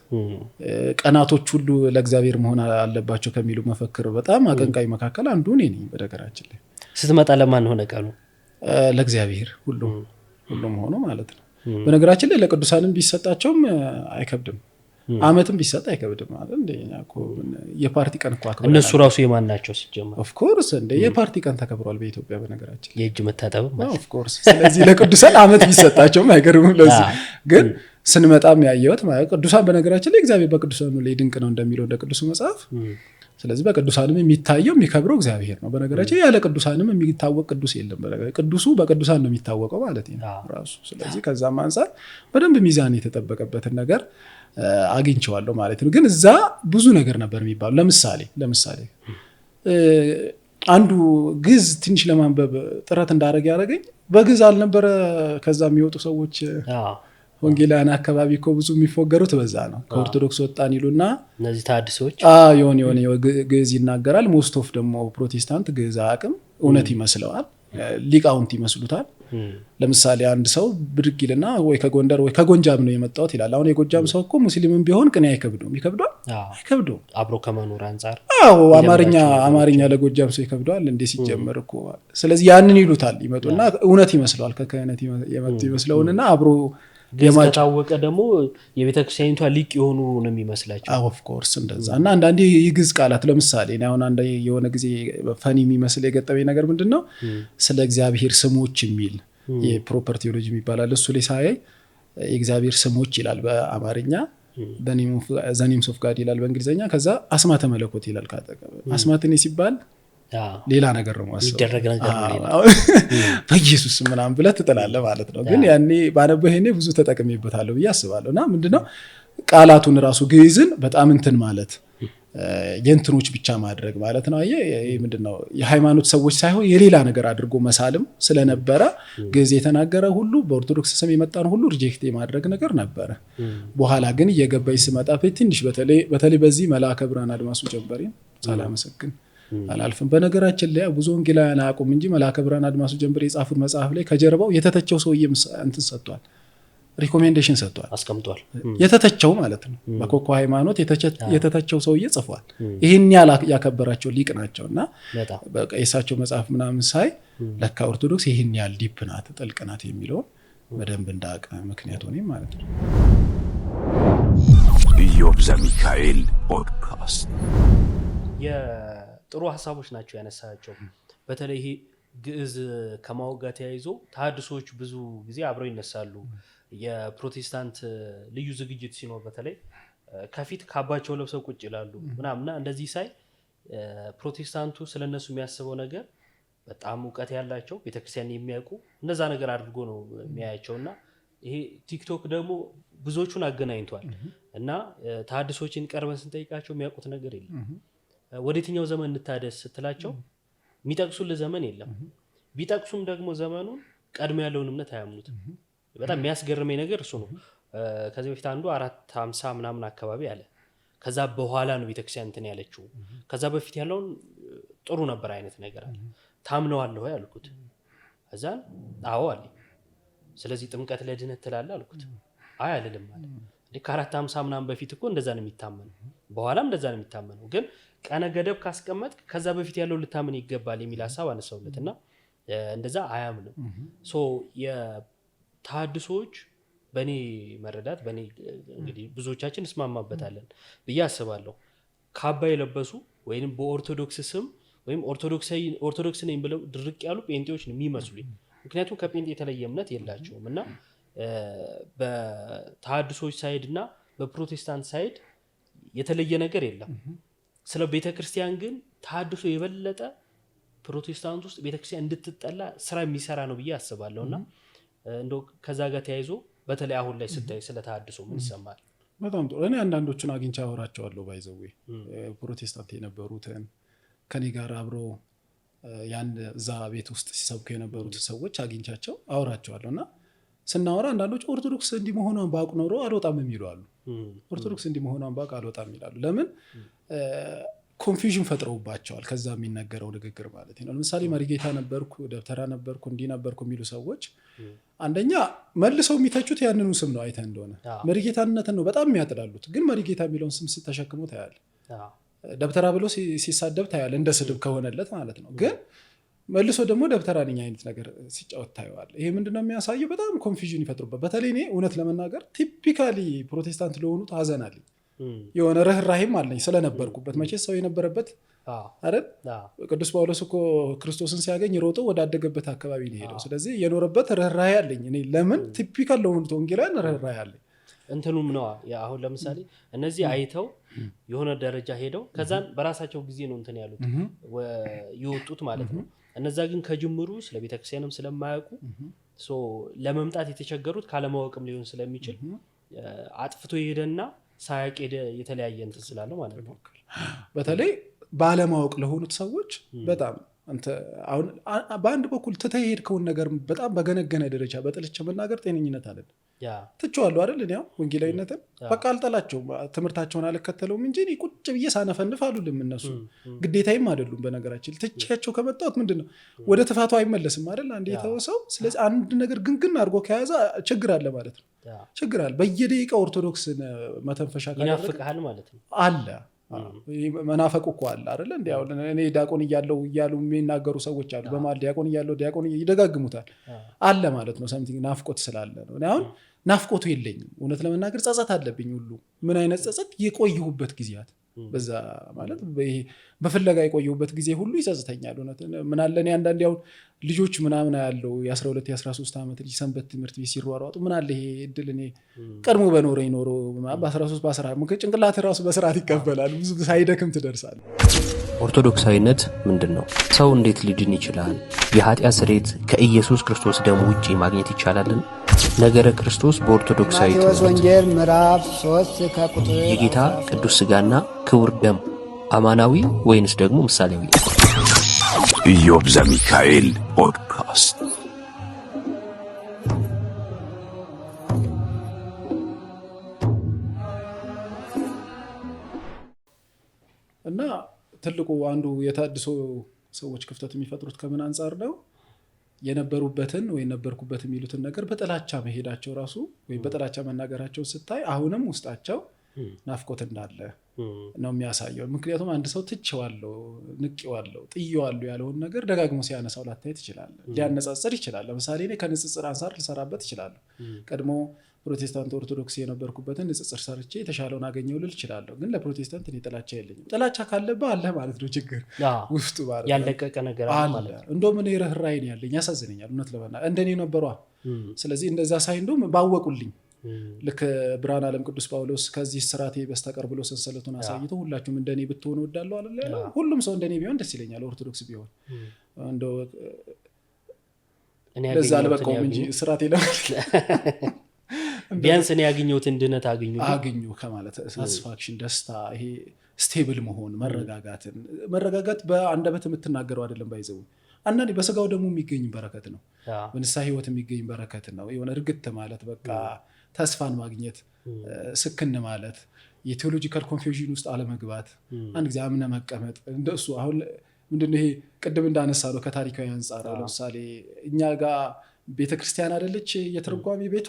ቀናቶች ሁሉ ለእግዚአብሔር መሆን አለባቸው ከሚሉ መፈክር በጣም አቀንቃይ መካከል አንዱ ነኝ። በነገራችን ላይ ስትመጣ ለማን ሆነ ቀኑ? ለእግዚአብሔር ሁሉም ሆኖ ማለት ነው። በነገራችን ላይ ለቅዱሳንም ቢሰጣቸውም አይከብድም። አመትም ቢሰጥ አይከብድም ማለት እንደኛ እኮ የፓርቲ ቀን እኮ አከብረናል። እነሱ ራሱ የማን ናቸው ሲጀመር? ኦፍ ኮርስ እንደ የፓርቲ ቀን ተከብሯል በኢትዮጵያ በነገራችን የእጅ መታጠብ ማለት ኦፍ ኮርስ። ስለዚህ ለቅዱሳን አመት ቢሰጣቸውም አይገርምም። ለዚህ ግን ስንመጣም ያየሁት ማለት ቅዱሳን በነገራችን ላይ እግዚአብሔር በቅዱሳኑ ላይ ድንቅ ነው እንደሚለው እንደ ቅዱስ መጽሐፍ። ስለዚህ በቅዱሳንም የሚታየው የሚከብረው እግዚአብሔር ነው። በነገራችን ያለ ቅዱሳንም የሚታወቅ ቅዱስ የለም። ቅዱሱ በቅዱሳን ነው የሚታወቀው ማለት ነው ራሱ። ስለዚህ ከዛም አንፃር በደንብ ሚዛን የተጠበቀበትን ነገር አግኝቼዋለሁ ማለት ነው። ግን እዛ ብዙ ነገር ነበር የሚባሉ ለምሳሌ አንዱ ግዕዝ ትንሽ ለማንበብ ጥረት እንዳደረግ ያደረገኝ በግዕዝ አልነበረ። ከዛ የሚወጡ ሰዎች ወንጌላውያን አካባቢ እኮ ብዙ የሚፎገሩት በዛ ነው። ከኦርቶዶክስ ወጣን ይሉና እነዚህ ታድሶች የሆነ ግዕዝ ይናገራል። ሞስት ኦፍ ደግሞ ፕሮቴስታንት ግዕዝ አቅም እውነት ይመስለዋል፣ ሊቃውንት ይመስሉታል። ለምሳሌ አንድ ሰው ብድግ ይልና ወይ ከጎንደር ወይ ከጎጃም ነው የመጣሁት ይላል። አሁን የጎጃም ሰው እኮ ሙስሊምም ቢሆን ቅኔ አይከብደውም። አይከብደውም አብሮ ከመኖር አንጻር። አማርኛ ለጎጃም ሰው ይከብደዋል እንዴ ሲጀመር እኮ። ስለዚህ ያንን ይሉታል። ይመጡና እውነት ይመስለዋል፣ ከክህነት የመጡ ይመስለውንና አብሮ ግዕዝ ከታወቀ ደግሞ የቤተክርስቲያኒቷ ሊቅ የሆኑ ነው የሚመስላቸው። ኦፍ ኮርስ እንደዛ እና አንዳንዴ የግዕዝ ቃላት ለምሳሌ እኔ አሁን አንድ የሆነ ጊዜ ፈኒ የሚመስል የገጠመኝ ነገር ምንድነው ስለ እግዚአብሔር ስሞች የሚል የፕሮፐር ቲዮሎጂ የሚባላል እሱ ላይ ሳይ የእግዚአብሔር ስሞች ይላል በአማርኛ ዘ ኔምስ ኦፍ ጋድ ይላል በእንግሊዝኛ ከዛ አስማተ መለኮት ይላል ካጠቀመ አስማትን ሲባል ሌላ ነገር ነው ማሰብ ይደረግ ነገር ነው በኢየሱስ ምናምን ብለህ ትጥላለህ ማለት ነው። ግን ያኔ ባነበሄኔ ብዙ ተጠቅሜበታለሁ ብዬ አስባለሁና ምንድነው ቃላቱን ራሱ ግዕዝን በጣም እንትን ማለት የእንትኖች ብቻ ማድረግ ማለት ነው። ይሄ ምንድነው የሃይማኖት ሰዎች ሳይሆን የሌላ ነገር አድርጎ መሳልም ስለነበረ ግዕዝ የተናገረ ሁሉ በኦርቶዶክስ ስም የመጣን ሁሉ ሪጀክት የማድረግ ነገር ነበረ። በኋላ ግን እየገባኝ ስመጣ ትንሽ በተለይ በዚህ መልአከ ብርሃን አድማሱ ጀንበሬን ሳላመሰግን አላልፍም። በነገራችን ላይ ብዙ ወንጌላውያን አያውቁም እንጂ መልአከ ብርሃን አድማሱ ጀንበሬ የጻፉት መጽሐፍ ላይ ከጀርባው የተተቸው ሰውዬ እንትን ሰጥቷል፣ ሪኮሜንዴሽን ሰጥቷል፣ አስቀምጧል። የተተቸው ማለት ነው በኮኮ ሃይማኖት የተተቸው ሰውዬ ጽፏል። ይሄን ያከበራቸው ሊቅ ናቸው እና በቃ የእሳቸው መጽሐፍ ምናምን ሳይ ለካ ኦርቶዶክስ ይሄን ያህል ዲፕ ናት ጥልቅ ናት የሚለውን በደንብ እንዳውቅ ምክንያት ሆነኝ ማለት ነው። ኢዮብ ዘሚካኤል ፖድካስት ጥሩ ሀሳቦች ናቸው ያነሳቸው። በተለይ ይሄ ግዕዝ ከማወቅ ጋር ተያይዞ ተሐድሶች ብዙ ጊዜ አብረው ይነሳሉ። የፕሮቴስታንት ልዩ ዝግጅት ሲኖር በተለይ ከፊት ካባቸው ለብሰው ቁጭ ይላሉ ምናምና እንደዚህ ሳይ ፕሮቴስታንቱ ስለነሱ የሚያስበው ነገር በጣም እውቀት ያላቸው ቤተክርስቲያን የሚያውቁ እነዛ ነገር አድርጎ ነው የሚያያቸውና ይሄ ቲክቶክ ደግሞ ብዙዎቹን አገናኝቷል እና ተሐድሶችን ቀርበን ስንጠይቃቸው የሚያውቁት ነገር የለም። ወደየትኛው ዘመን እንታደስ ስትላቸው የሚጠቅሱልህ ዘመን የለም። ቢጠቅሱም ደግሞ ዘመኑን ቀድሞ ያለውን እምነት አያምኑትም። በጣም የሚያስገርመኝ ነገር እሱ ነው። ከዚህ በፊት አንዱ 450 ምናምን አካባቢ አለ። ከዛ በኋላ ነው ቤተክርስቲያን እንትን ያለችው። ከዛ በፊት ያለውን ጥሩ ነበር አይነት ነገር አለ። ታምነዋለሁ ያልኩት እዛን አዎ አለ። ስለዚህ ጥምቀት ለድነት ትላለህ አልኩት። አይ አልልም አለ። ከ450 ምናምን በፊት እኮ እንደዛ ነው የሚታመነው፣ በኋላም እንደዛ ነው የሚታመነው። ግን ቀነ ገደብ ካስቀመጥ ከዛ በፊት ያለው ልታምን ይገባል የሚል ሐሳብ አነሳውለትና እንደዛ አያምንም። ሶ የተሐድሶች በኔ መረዳት በኔ እንግዲህ ብዙዎቻችን እስማማበታለን ብዬ አስባለሁ ካባ የለበሱ ወይንም በኦርቶዶክስ ስም ወይም ኦርቶዶክስ ነኝ ብለው ድርቅ ያሉ ጴንጤዎች ነው የሚመስሉኝ። ምክንያቱም ከጴንጤ የተለየ እምነት የላቸውም እና በተሐድሶች ሳይድ እና በፕሮቴስታንት ሳይድ የተለየ ነገር የለም። ስለ ቤተክርስቲያን ግን ተሐድሶ የበለጠ ፕሮቴስታንት ውስጥ ቤተክርስቲያን እንድትጠላ ስራ የሚሰራ ነው ብዬ አስባለሁና እንደው ከዛ ጋር ተያይዞ በተለይ አሁን ላይ ስታይ ስለ ተሐድሶ ምን ይሰማል? በጣም ጥሩ። እኔ አንዳንዶቹን አግኝቻ አወራቸዋለሁ። ባይዘዌ ፕሮቴስታንት የነበሩትን ከኔ ጋር አብሮ ያን እዛ ቤት ውስጥ ሲሰብኩ የነበሩት ሰዎች አግኝቻቸው አወራቸዋለሁና ስናወራ አንዳንዶች ኦርቶዶክስ እንዲህ መሆኗን ባውቅ ኖሮ አልወጣም የሚሉ አሉ። ኦርቶዶክስ እንዲህ መሆኗን ባውቅ አልወጣም ይላሉ። ለምን ኮንፊውዥን ፈጥረውባቸዋል ከዛ የሚነገረው ንግግር ማለት ነው። ለምሳሌ መሪጌታ ነበርኩ፣ ደብተራ ነበርኩ፣ እንዲህ ነበርኩ የሚሉ ሰዎች አንደኛ መልሰው የሚተቹት ያንኑ ስም ነው። አይተህ እንደሆነ መሪጌታነትን ነው በጣም የሚያጥላሉት። ግን መሪጌታ የሚለውን ስም ተሸክሞ ታያለ። ደብተራ ብሎ ሲሳደብ ታያለ፣ እንደ ስድብ ከሆነለት ማለት ነው። ግን መልሶ ደግሞ ደብተራ ነኝ አይነት ነገር ሲጫወት ታየዋል። ይሄ ምንድነው የሚያሳየው? በጣም ኮንፊውዥን ይፈጥሩበት። በተለይ እኔ እውነት ለመናገር ቲፒካሊ ፕሮቴስታንት ለሆኑት ሀዘን አለኝ፣ የሆነ ርህራሄም አለኝ ስለነበርኩበት። መቼስ ሰው የነበረበት አይደል? ቅዱስ ጳውሎስ እኮ ክርስቶስን ሲያገኝ ሮጦ ወዳደገበት አካባቢ ነው ሄደው። ስለዚህ የኖረበት ርህራሄ አለኝ እኔ። ለምን ቲፒካል ለሆኑት ወንጌላውያን ርህራሄ አለኝ። እንትኑም ነው አሁን ለምሳሌ እነዚህ አይተው የሆነ ደረጃ ሄደው ከዛን በራሳቸው ጊዜ ነው እንትን ያሉት ይወጡት ማለት ነው። እነዛ ግን ከጅምሩ ስለ ቤተክርስቲያንም ስለማያውቁ ለመምጣት የተቸገሩት ካለማወቅም ሊሆን ስለሚችል አጥፍቶ የሄደና ሳያውቅ የተለያየ እንትን ስላለው ማለት ነው። በተለይ ባለማወቅ ለሆኑት ሰዎች በጣም አሁን በአንድ በኩል ትተህ የሄድከውን ነገር በጣም በገነገነ ደረጃ በጥልቻ መናገር ጤነኝነት አለ። ትቼዋለሁ አይደል? እኔ ወንጌላዊነትን በቃ አልጠላቸውም፣ ትምህርታቸውን አልከተለውም እንጂ እኔ ቁጭ ብዬ ሳነፈንፍ አሉልም። እነሱ ግዴታይም አይደሉም። በነገራችን ትቼያቸው ከመጣሁት ምንድነው ወደ ትፋቱ አይመለስም አይደል? አንድ የተወሰው። ስለዚህ አንድ ነገር ግንግን አድርጎ ከያዘ ችግር አለ ማለት ነው። ችግር አለ። በየደቂቃ ኦርቶዶክስን መተንፈሻ ይናፍቅሃል ማለት ነው። መናፈቁ እኮ አለ አይደል እንዴ? አሁን እኔ ዲያቆን እያለሁ እያሉ የሚናገሩ ሰዎች አሉ። በማል ዲያቆን እያለሁ ዲያቆን ይደጋግሙታል አለ ማለት ነው። ሰምቲንግ ናፍቆት ስላለ ነው። እኔ አሁን ናፍቆቱ የለኝም። እውነት ለመናገር ጸጸት አለብኝ ሁሉ። ምን አይነት ጸጸት? የቆየሁበት ጊዜያት በዛ ማለት በፍለጋ የቆየሁበት ጊዜ ሁሉ ይጸጽተኛል። እውነት ምን አለ እኔ አንዳንዴ አሁን ልጆች ምናምን ያለው የ12 የ13 ዓመት ልጅ ሰንበት ትምህርት ቤት ሲሯሯጡ ምን አለ ይሄ እድል እኔ ቀድሞ በኖረኝ ኖሮ በ13 በ14 ጭንቅላት ራሱ በስርዓት ይቀበላል። ብዙ ሳይደክም ትደርሳል። ኦርቶዶክሳዊነት ምንድን ነው? ሰው እንዴት ሊድን ይችላል? የኃጢአት ስርየት ከኢየሱስ ክርስቶስ ደም ውጪ ማግኘት ይቻላልን? ነገረ ክርስቶስ በኦርቶዶክሳዊ ማቴዎስ ወንጌል ምዕራፍ 3 ከቁጥር የጌታ ቅዱስ ሥጋና ክቡር ደም አማናዊ ወይንስ ደግሞ ምሳሌያዊ? ኢዮብ ዘሚካኤል ፖድካስት። እና ትልቁ አንዱ የታድሶ ሰዎች ክፍተት የሚፈጥሩት ከምን አንጻር ነው? የነበሩበትን ወይ ነበርኩበት የሚሉትን ነገር በጥላቻ መሄዳቸው ራሱ ወይ በጥላቻ መናገራቸው ስታይ አሁንም ውስጣቸው ናፍቆት እንዳለ ነው የሚያሳየው። ምክንያቱም አንድ ሰው ትቼዋለሁ፣ ንቄዋለሁ፣ ጥዬዋለሁ ያለውን ነገር ደጋግሞ ሲያነሳው ላታይ ትችላለህ። ሊያነጻጽር ይችላል። ለምሳሌ እኔ ከንጽጽር አንጻር ልሰራበት ይችላለሁ። ቀድሞ ፕሮቴስታንት ኦርቶዶክስ የነበርኩበትን ንጽጽር ሰርቼ የተሻለውን አገኘው ልል ይችላለሁ። ግን ለፕሮቴስታንት እኔ ጥላቻ የለኝም። ጥላቻ ካለብህ አለ ማለት ነው ችግር ውስጡ ማለት ያለቀቀ ነገር አለ። እንደውም እኔ ርህራሄን ያለኝ ያሳዝነኛል እውነት ለመናገር እንደኔ ነበሯ። ስለዚህ እንደዛ ሳይ እንደውም ባወቁልኝ ልክ ብርሃነ ዓለም ቅዱስ ጳውሎስ ከዚህ ስራቴ በስተቀር ብሎ ሰንሰለቱን አሳይቶ ሁላችሁም እንደኔ ብትሆኑ እወዳለሁ አለ። ሁሉም ሰው እንደኔ ቢሆን ደስ ይለኛል። ኦርቶዶክስ ቢሆን እንደው ለዛ አልበቃውም እንጂ ስራቴ ለማለት ቢያንስ እኔ ያገኘሁትን ድነት አገኙ ከማለት ሳቲስፋክሽን፣ ደስታ፣ ይሄ ስቴብል መሆን፣ መረጋጋት በአንደበት የምትናገረው አይደለም። ባይዘው አንዳንዴ በስጋው ደግሞ የሚገኝ በረከት ነው። በንስሐ ህይወት የሚገኝ በረከት ነው። የሆነ እርግጥ ማለት በቃ ተስፋን ማግኘት፣ ስክን ማለት፣ የቴዎሎጂካል ኮንፊውዥን ውስጥ አለመግባት፣ አንድ ጊዜ አምነ መቀመጥ። እንደሱ አሁን ምንድነው ይሄ ቅድም እንዳነሳ ነው ከታሪካዊ አንጻር ለምሳሌ እኛ ጋር ቤተክርስቲያን አይደለች የትርጓሜ ቤቷ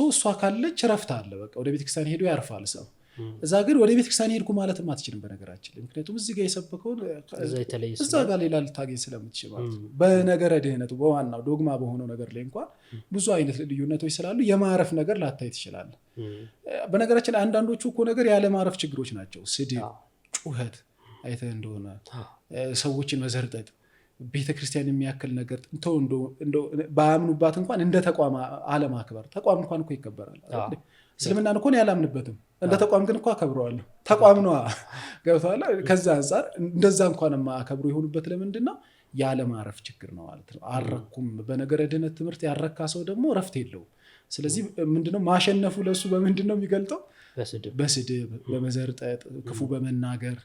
እሷ ካለች ረፍት አለ። በቃ ወደ ቤተክርስቲያን ሄዶ ያርፋል ሰው። እዛ ግን ወደ ቤተክርስቲያን ሄድኩ ማለትም አትችልም በነገራችን። ምክንያቱም እዚህ ጋር የሰበከውን እዛ ጋር ሌላ ልታገኝ ስለምትችል ማለት ነው። በነገረ ድህነቱ በዋናው ዶግማ በሆነው ነገር ላይ እንኳን ብዙ አይነት ልዩነቶች ስላሉ የማረፍ ነገር ላታይ ትችላለህ። በነገራችን አንዳንዶቹ እኮ ነገር ያለ ማረፍ ችግሮች ናቸው። ስድብ፣ ጩኸት አይተህ እንደሆነ ሰዎችን መዘርጠጥ፣ ቤተክርስቲያን የሚያክል ነገር ባያምኑባት እንኳን እንደ ተቋም አለማክበር። ተቋም እንኳን እኮ ይከበራል። እስልምናን እኮ ያላምንበትም እንደ ተቋም ግን እኮ አከብረዋለሁ። ተቋም ነዋ። ገብቶሃል? ከዛ አንጻር እንደዛ እንኳን ማከብሩ የሆኑበት ለምንድን ነው? ያለማረፍ ችግር ነው ማለት ነው። አረኩም በነገረ ድህነት ትምህርት ያረካ ሰው ደግሞ ረፍት የለውም። ስለዚህ ምንድነው ማሸነፉ ለሱ በምንድነው የሚገልጠው? በስድብ፣ በመዘርጠጥ፣ ክፉ በመናገር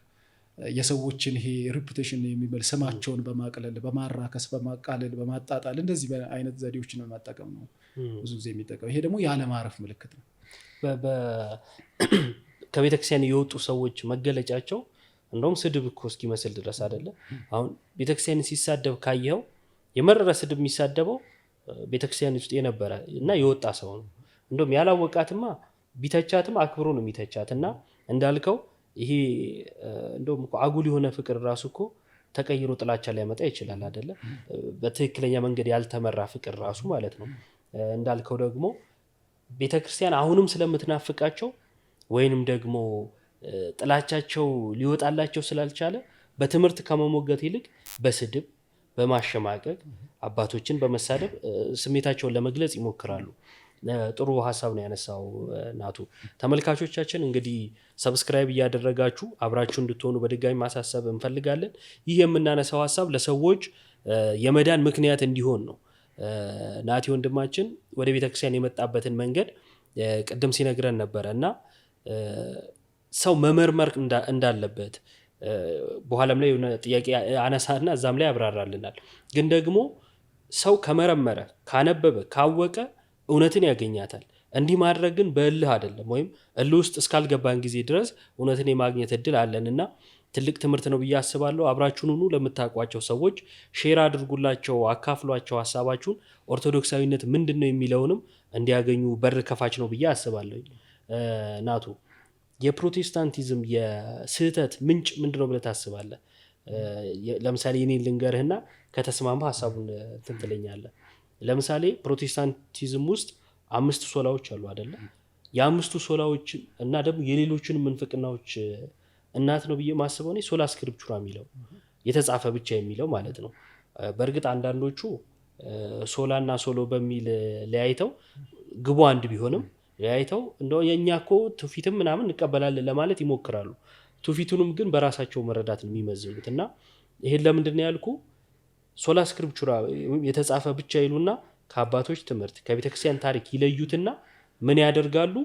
የሰዎችን ይሄ ሪፑቴሽን የሚበል ስማቸውን በማቅለል፣ በማራከስ፣ በማቃለል፣ በማጣጣል እንደዚህ አይነት ዘዴዎችን በማጠቀም ነው ብዙ ጊዜ የሚጠቀም። ይሄ ደግሞ ያለማረፍ ምልክት ነው። ከቤተክርስቲያን የወጡ ሰዎች መገለጫቸው እንደውም ስድብ እኮ እስኪመስል ድረስ አይደለ? አሁን ቤተክርስቲያን ሲሳደብ ካየኸው የመረረ ስድብ የሚሳደበው ቤተክርስቲያን ውስጥ የነበረ እና የወጣ ሰው ነው። እንደውም ያላወቃትማ ቢተቻትም አክብሮ ነው የሚተቻት። እና እንዳልከው ይሄ እንደውም እኮ አጉል የሆነ ፍቅር ራሱ እኮ ተቀይሮ ጥላቻ ሊያመጣ ይችላል አይደለ? በትክክለኛ መንገድ ያልተመራ ፍቅር ራሱ ማለት ነው። እንዳልከው ደግሞ ቤተክርስቲያን አሁንም ስለምትናፍቃቸው ወይንም ደግሞ ጥላቻቸው ሊወጣላቸው ስላልቻለ በትምህርት ከመሞገት ይልቅ በስድብ፣ በማሸማቀቅ፣ አባቶችን በመሳደብ ስሜታቸውን ለመግለጽ ይሞክራሉ። ጥሩ ሀሳብ ነው ያነሳው ናቱ። ተመልካቾቻችን እንግዲህ ሰብስክራይብ እያደረጋችሁ አብራችሁ እንድትሆኑ በድጋሚ ማሳሰብ እንፈልጋለን። ይህ የምናነሳው ሀሳብ ለሰዎች የመዳን ምክንያት እንዲሆን ነው። ናቲ ወንድማችን ወደ ቤተክርስቲያን የመጣበትን መንገድ ቅድም ሲነግረን ነበረ እና ሰው መመርመር እንዳለበት በኋላም ላይ የሆነ ጥያቄ አነሳና እዛም ላይ ያብራራልናል። ግን ደግሞ ሰው ከመረመረ፣ ካነበበ፣ ካወቀ እውነትን ያገኛታል። እንዲህ ማድረግ ግን በእልህ አይደለም፣ ወይም እልህ ውስጥ እስካልገባን ጊዜ ድረስ እውነትን የማግኘት እድል አለንና ትልቅ ትምህርት ነው ብዬ አስባለሁ። አብራችሁን ሁኑ። ለምታውቋቸው ሰዎች ሼር አድርጉላቸው፣ አካፍሏቸው ሀሳባችሁን። ኦርቶዶክሳዊነት ምንድን ነው የሚለውንም እንዲያገኙ በር ከፋች ነው ብዬ አስባለሁ። ናቱ የፕሮቴስታንቲዝም የስህተት ምንጭ ምንድነው ብለህ ታስባለህ? ለምሳሌ እኔን ልንገርህና ከተስማማ ሀሳቡን እንትን ትለኛለህ። ለምሳሌ ፕሮቴስታንቲዝም ውስጥ 5 ሶላዎች አሉ አይደለ? የ5ቱ ሶላዎች እና ደግሞ የሌሎችን ምንፍቅናዎች እናት ነው ብዬ ማስበው እኔ ሶላ ስክሪፕቹራ የሚለው የተጻፈ ብቻ የሚለው ማለት ነው። በእርግጥ አንዳንዶቹ ሶላ እና ሶሎ በሚል ለያይተው ግቡ አንድ ቢሆንም ለያይተው እንደው የኛ እኮ ትውፊትም ምናምን እንቀበላለን ለማለት ይሞክራሉ። ትውፊቱንም ግን በራሳቸው መረዳት ነው የሚመዝኑት። እና ይሄን ለምንድን ነው ያልኩ? ሶላ ስክሪፕቹራ የተጻፈ ብቻ ይሉና ከአባቶች ትምህርት ከቤተክርስቲያን ታሪክ ይለዩትና ምን ያደርጋሉ?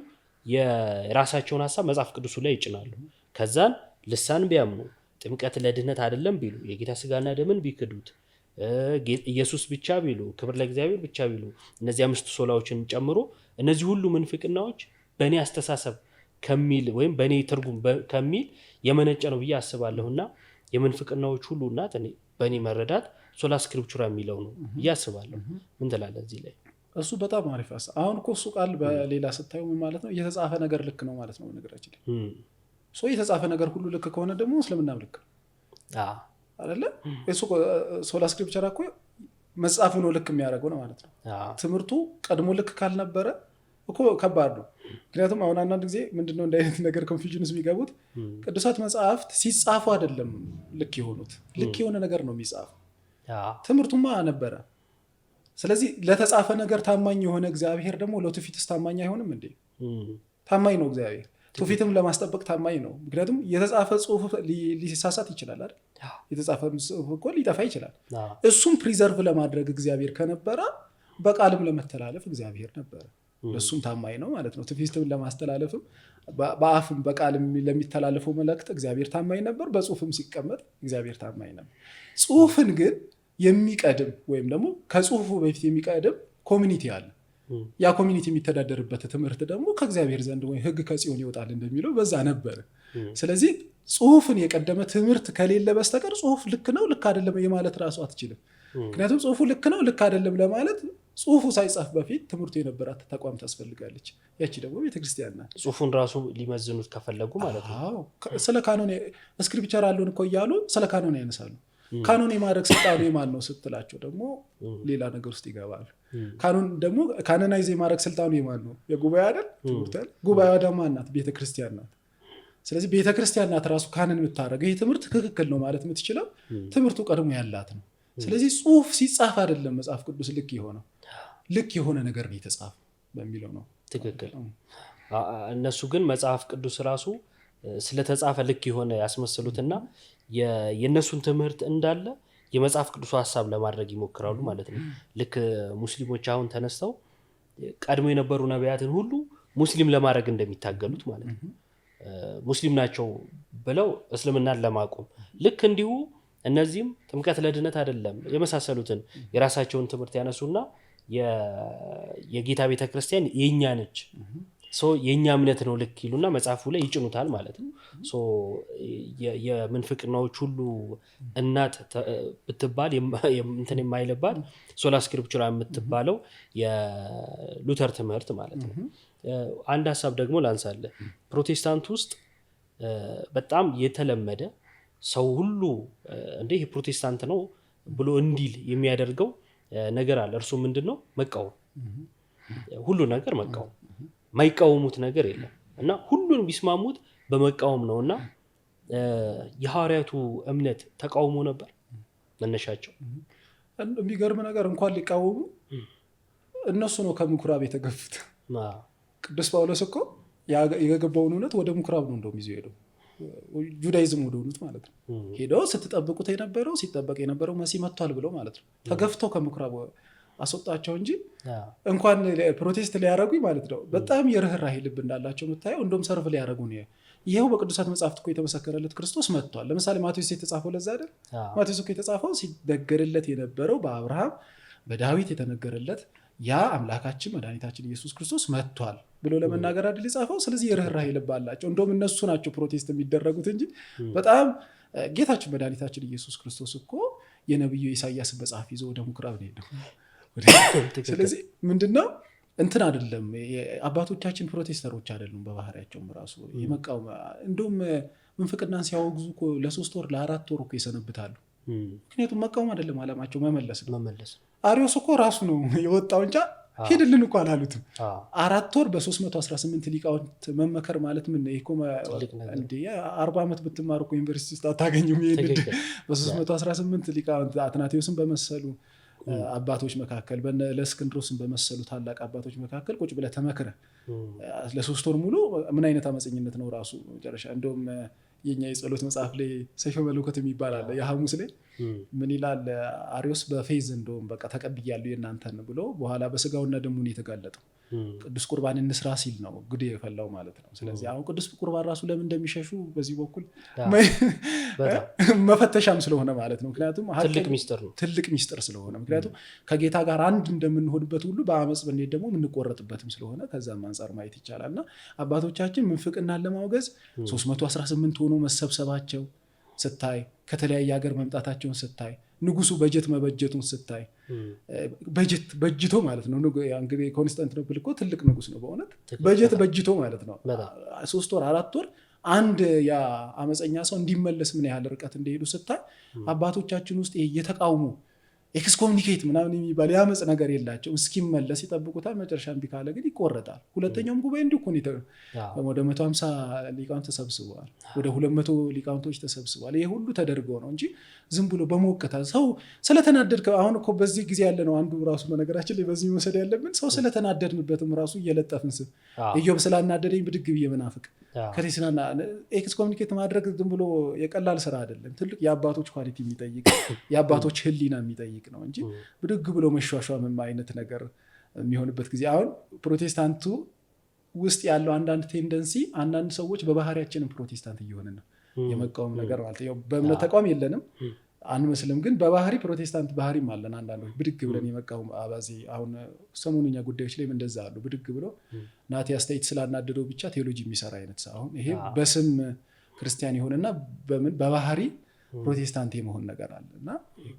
የራሳቸውን ሀሳብ መጽሐፍ ቅዱሱ ላይ ይጭናሉ። ከዛን ልሳን ቢያምኑ ጥምቀት ለድህነት አይደለም ቢሉ የጌታ ስጋና ደምን ቢክዱት ኢየሱስ ብቻ ቢሉ ክብር ለእግዚአብሔር ብቻ ቢሉ እነዚህ 5 ሶላዎችን ጨምሮ እነዚህ ሁሉ ምንፍቅናዎች በእኔ አስተሳሰብ ከሚል ወይም በእኔ ትርጉም ከሚል የመነጨ ነው ብዬ አስባለሁና የምንፍቅናዎች ሁሉ እናት በእኔ መረዳት ሶላ ስክሪፕቹራ የሚለው ነው ብዬ አስባለሁ። ምን ትላለህ እዚህ ላይ? እሱ በጣም አሪፍ ሀሳብ። አሁን እኮ እሱ ቃል በሌላ ስታዩ ምን ማለት ነው? የተጻፈ ነገር ልክ ነው ማለት ነው። ነገራችን ላይ የተጻፈ ነገር ሁሉ ልክ ከሆነ ደግሞ እስልምናም ልክ ነው አይደለ? እሱ ሶላ ስክሪፕቸር እኮ መጽሐፍ ነው ልክ የሚያደርገው ነው ማለት ነው። ትምህርቱ ቀድሞ ልክ ካልነበረ እኮ ከባድ ነው። ምክንያቱም አሁን አንዳንድ ጊዜ ምንድነው እንደ አይነት ነገር ኮንፊውዥንስ የሚገቡት ቅዱሳት መጽሐፍት ሲጻፉ አይደለም ልክ የሆኑት፣ ልክ የሆነ ነገር ነው የሚጻፉ። ትምህርቱማ ነበረ። ስለዚህ ለተጻፈ ነገር ታማኝ የሆነ እግዚአብሔር ደግሞ ለትውፊትስ ታማኝ አይሆንም እንዴ? ታማኝ ነው እግዚአብሔር። ትውፊትም ለማስጠበቅ ታማኝ ነው። ምክንያቱም የተጻፈ ጽሁፍ ሊሳሳት ይችላል አይደል? የተጻፈ ጽሁፍ እኮ ሊጠፋ ይችላል። እሱም ፕሪዘርቭ ለማድረግ እግዚአብሔር ከነበረ በቃልም ለመተላለፍ እግዚአብሔር ነበረ። እሱም ታማኝ ነው ማለት ነው። ትውፊትም ለማስተላለፍም በአፍም በቃልም ለሚተላለፈው መልእክት እግዚአብሔር ታማኝ ነበር። በጽሁፍም ሲቀመጥ እግዚአብሔር ታማኝ ነበር። ጽሁፍን ግን የሚቀድም ወይም ደግሞ ከጽሁፉ በፊት የሚቀድም ኮሚኒቲ አለ። ያ ኮሚኒቲ የሚተዳደርበት ትምህርት ደግሞ ከእግዚአብሔር ዘንድ ወይ ሕግ ከጽዮን ይወጣል እንደሚለው በዛ ነበር። ስለዚህ ጽሁፍን የቀደመ ትምህርት ከሌለ በስተቀር ጽሁፍ ልክ ነው ልክ አይደለም የማለት ራሱ አትችልም። ምክንያቱም ጽሁፉ ልክ ነው ልክ አይደለም ለማለት ጽሁፉ ሳይጻፍ በፊት ትምህርቱ የነበራት ተቋም ታስፈልጋለች። ያቺ ደግሞ ቤተክርስቲያን ናት። ጽሁፉን ራሱ ሊመዝኑት ከፈለጉ ማለት ነው። ስለ ካኖን ስክሪፕቸር አሉን እኮ እያሉ ስለ ካኖን ያነሳሉ። ካኖን የማድረግ ስልጣኑ የማን ነው ስትላቸው ደግሞ ሌላ ነገር ውስጥ ይገባሉ። ካኖን ደግሞ ካኖናይዝ የማድረግ ስልጣኑ የማን ነው? የጉባኤ አይደል? ጉባኤ ደግሞ ናት፣ ቤተክርስቲያን ናት። ስለዚህ ቤተክርስቲያን ናት ራሱ ካኖን የምታደርገው። ይህ ትምህርት ትክክል ነው ማለት የምትችለው ትምህርቱ ቀድሞ ያላት ነው። ስለዚህ ጽሁፍ ሲጻፍ አይደለም መጽሐፍ ቅዱስ ልክ የሆነው፣ ልክ የሆነ ነገር ነው የተጻፈው በሚለው ነው። ትክክል። እነሱ ግን መጽሐፍ ቅዱስ ራሱ ስለተጻፈ ልክ የሆነ ያስመስሉትና የእነሱን ትምህርት እንዳለ የመጽሐፍ ቅዱስ ሀሳብ ለማድረግ ይሞክራሉ ማለት ነው። ልክ ሙስሊሞች አሁን ተነስተው ቀድሞ የነበሩ ነቢያትን ሁሉ ሙስሊም ለማድረግ እንደሚታገሉት ማለት ነው። ሙስሊም ናቸው ብለው እስልምናን ለማቆም ልክ እንዲሁ እነዚህም ጥምቀት ለድነት አይደለም የመሳሰሉትን የራሳቸውን ትምህርት ያነሱና የጌታ ቤተክርስቲያን የኛ ነች የኛ እምነት ነው ልክ ይሉና መጽሐፉ ላይ ይጭኑታል ማለት ነው። የምንፍቅናዎች ሁሉ እናት ብትባል እንትን የማይለባት ሶላ ስክሪፕቹራ የምትባለው የሉተር ትምህርት ማለት ነው። አንድ ሀሳብ ደግሞ ላንሳለ። ፕሮቴስታንት ውስጥ በጣም የተለመደ ሰው ሁሉ እንዴ ይሄ ፕሮቴስታንት ነው ብሎ እንዲል የሚያደርገው ነገር አለ። እርሱ ምንድነው? መቃወም። ሁሉ ነገር መቃወም፣ ማይቃወሙት ነገር የለም እና ሁሉን ቢስማሙት በመቃወም ነውና የሐዋርያቱ እምነት ተቃውሞ ነበር መነሻቸው። የሚገርም ነገር እንኳን ሊቃወሙ እነሱ ነው ከምኩራብ የተገፉት። ቅዱስ ጳውሎስ እኮ የገባውን እውነት ወደ ምኩራብ ነው እንደውም ይዞ ሄደው ጁዳይዝም ወደ ሆኑት ማለት ነው። ሄደው ስትጠብቁት የነበረው ሲጠበቅ የነበረው መሲህ መጥቷል ብለው ማለት ነው ተገፍተው ከምኩራብ አስወጣቸው እንጂ እንኳን ፕሮቴስት ሊያደርጉ ማለት ነው። በጣም የርህራሄ ልብ እንዳላቸው የምታየው እንደውም ሰርፍ ሊያደርጉ ነው። ይኸው በቅዱሳት መጽሐፍት እኮ የተመሰከረለት ክርስቶስ መጥቷል። ለምሳሌ ማቴዎስ የተጻፈው ለዛ አይደል? ማቴዎስ እኮ የተጻፈው ሲነገርለት የነበረው በአብርሃም በዳዊት የተነገረለት ያ አምላካችን መድኃኒታችን ኢየሱስ ክርስቶስ መጥቷል ብሎ ለመናገር አይደል የጻፈው። ስለዚህ የርህራሄ ልብ አላቸው። እንደውም እነሱ ናቸው ፕሮቴስት የሚደረጉት እንጂ በጣም ጌታችን መድኃኒታችን ኢየሱስ ክርስቶስ እኮ የነብዩ ኢሳያስ መጽሐፍ ይዞ ወደ ምኩራብ ነው ሄደው። ስለዚህ ምንድነው እንትን አይደለም። አባቶቻችን ፕሮቴስተሮች አይደሉም በባህሪያቸውም ራሱ የመቃወም እንደውም ምንፍቅናን ሲያወግዙ እኮ ለ3 ወር ለ4 ወር እኮ ይሰነብታሉ። ምክንያቱም መቃወም አይደለም አላማቸው፣ መመለስ ነው። አሪዮስ እኮ ራሱ ነው የወጣው እንጂ ሄድልን እኮ አላሉትም። 4 ወር በ318 ሊቃውንት መመከር ማለት ምን ይኮ እንዴ 40 ዓመት ብትማሩ እኮ ዩኒቨርሲቲ ውስጥ አታገኙም። ይሄን በ318 ሊቃውንት አትናቴዎስን በመሰሉ አባቶች መካከል ለእስክንድሮስን በመሰሉ ታላቅ አባቶች መካከል ቁጭ ብለህ ተመክረህ ለ3 ወር ሙሉ ምን አይነት አመፀኝነት ነው ራሱ መጨረሻ። እንደውም የኛ የጸሎት መጽሐፍ ላይ ሰይፈ መለኮት የሚባል አለ የሐሙስ ላይ ምን ይላል? አሪዮስ በፌዝ እንደውም በቃ ተቀብያለሁ የእናንተን ብሎ በኋላ በስጋውና ደሙን የተጋለጠው ቅዱስ ቁርባን እንስራ ሲል ነው ጉድ የፈላው ማለት ነው። ስለዚህ አሁን ቅዱስ ቁርባን ራሱ ለምን እንደሚሸሹ በዚህ በኩል መፈተሻም ስለሆነ ማለት ነው። ምክንያቱም ትልቅ ሚስጥር ስለሆነ ምክንያቱም ከጌታ ጋር አንድ እንደምንሆንበት ሁሉ በአመፅ ብንሄድ ደግሞ የምንቆረጥበትም ስለሆነ ከዛም አንጻር ማየት ይቻላል። እና አባቶቻችን ምንፍቅናን ለማውገዝ 318 ሆኖ መሰብሰባቸው ስታይ፣ ከተለያየ ሀገር መምጣታቸውን ስታይ፣ ንጉሱ በጀት መበጀቱን ስታይ፣ በጀት በጅቶ ማለት ነው። እንግዲህ ኮንስታንቲኖፕል እኮ ትልቅ ንጉስ ነው በእውነት በጀት በጅቶ ማለት ነው። 3 ወር 4 ወር አንድ ያ አመፀኛ ሰው እንዲመለስ ምን ያህል ርቀት እንደሄዱ ስታይ፣ አባቶቻችን ውስጥ የተቃውሞ ኤክስኮሚኒኬት ምናምን የሚባል ያመፅ ነገር የላቸው። እስኪመለስ ይጠብቁታል። መጨረሻ እምቢ ካለ ግን ይቆረጣል። ሁለተኛውም ጉባኤ እንዲሁ እኮ ወደ 150 ሊቃውንት ተሰብስበዋል። ወደ 200 ሊቃውንቶች ተሰብስበዋል። ይሄ ሁሉ ተደርገው ነው እንጂ ዝም ብሎ በመወቀታ ሰው ስለተናደድከ አሁን እኮ በዚህ ጊዜ ያለ ነው አንዱ ራሱ በነገራችን ላይ በዚህ መውሰድ ያለብን ሰው ስለተናደድንበትም ራሱ እየለጠፍን ስም ኢዮብ ስላናደደኝ ብድግ ብዬ መናፍቅ ከቴስናና ኤክስኮሚኒኬት ማድረግ ዝም ብሎ የቀላል ስራ አይደለም። ትልቅ የአባቶች ኳሊቲ የሚጠይቅ የአባቶች ህሊና የሚጠይቅ ነው እንጂ ብድግ ብሎ መሿሿም አይነት ነገር የሚሆንበት ጊዜ አሁን ፕሮቴስታንቱ ውስጥ ያለው አንዳንድ ቴንደንሲ አንዳንድ ሰዎች በባህሪያችንም ፕሮቴስታንት እየሆንን ነው የመቃወም ነገር ማለት ነው። በእምነት ተቋም የለንም አንመስልም፣ ግን በባህሪ ፕሮቴስታንት ባህሪም አለን። አንዳንዶች ብድግ ብለን የመቃወም አባዜ አሁን ሰሞኑኛ ጉዳዮች ላይ እንደዛ አሉ። ብድግ ብሎ ናቲ አስተያየት ስላናደደው ብቻ ቴዎሎጂ የሚሰራ አይነት ሰው አሁን ይሄ በስም ክርስቲያን የሆነና በባህሪ ፕሮቴስታንት የመሆን ነገር አለ እና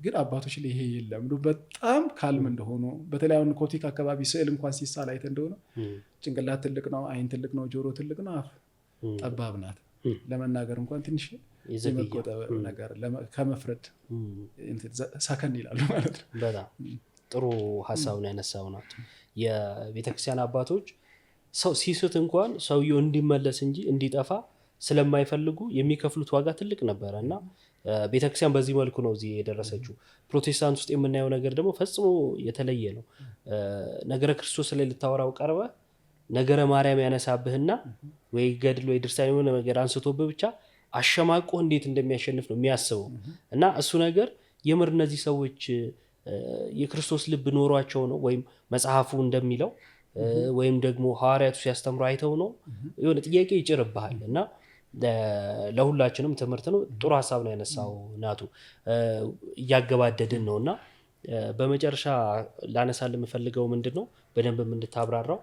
ግን አባቶች ላይ ይሄ የለም። በጣም ካልም እንደሆኑ በተለይ አሁን ኮቲክ አካባቢ ስዕል እንኳን ሲሳል አይተ እንደሆነ ጭንቅላት ትልቅ ነው፣ አይን ትልቅ ነው፣ ጆሮ ትልቅ ነው፣ አፍ ጠባብ ናት። ለመናገር እንኳን ትንሽ የመቆጠብ ነገር ከመፍረድ ሰከን ይላሉ ማለት ነው። በጣም ጥሩ ሀሳብ ነው ያነሳው ናት። የቤተክርስቲያን አባቶች ሰው ሲስት እንኳን ሰውየው እንዲመለስ እንጂ እንዲጠፋ ስለማይፈልጉ የሚከፍሉት ዋጋ ትልቅ ነበረ እና ቤተክርስቲያን በዚህ መልኩ ነው እዚህ የደረሰችው። ፕሮቴስታንት ውስጥ የምናየው ነገር ደግሞ ፈጽሞ የተለየ ነው። ነገረ ክርስቶስ ላይ ልታወራው ቀርበ ነገረ ማርያም ያነሳብህና ወይ ገድል ወይ ድርሳን የሆነ ነገር አንስቶብህ ብቻ አሸማቆ እንዴት እንደሚያሸንፍ ነው የሚያስበው እና እሱ ነገር የምር እነዚህ ሰዎች የክርስቶስ ልብ ኖሯቸው ነው ወይም መጽሐፉ እንደሚለው ወይም ደግሞ ሐዋርያቱ ሲያስተምሩ አይተው ነው የሆነ ጥያቄ ይጭርብሃል እና ለሁላችንም ትምህርት ነው። ጥሩ ሀሳብ ነው ያነሳው ናቱ። እያገባደድን ነው እና በመጨረሻ ላነሳልህ የምፈልገው ምንድን ነው በደንብ እንድታብራራው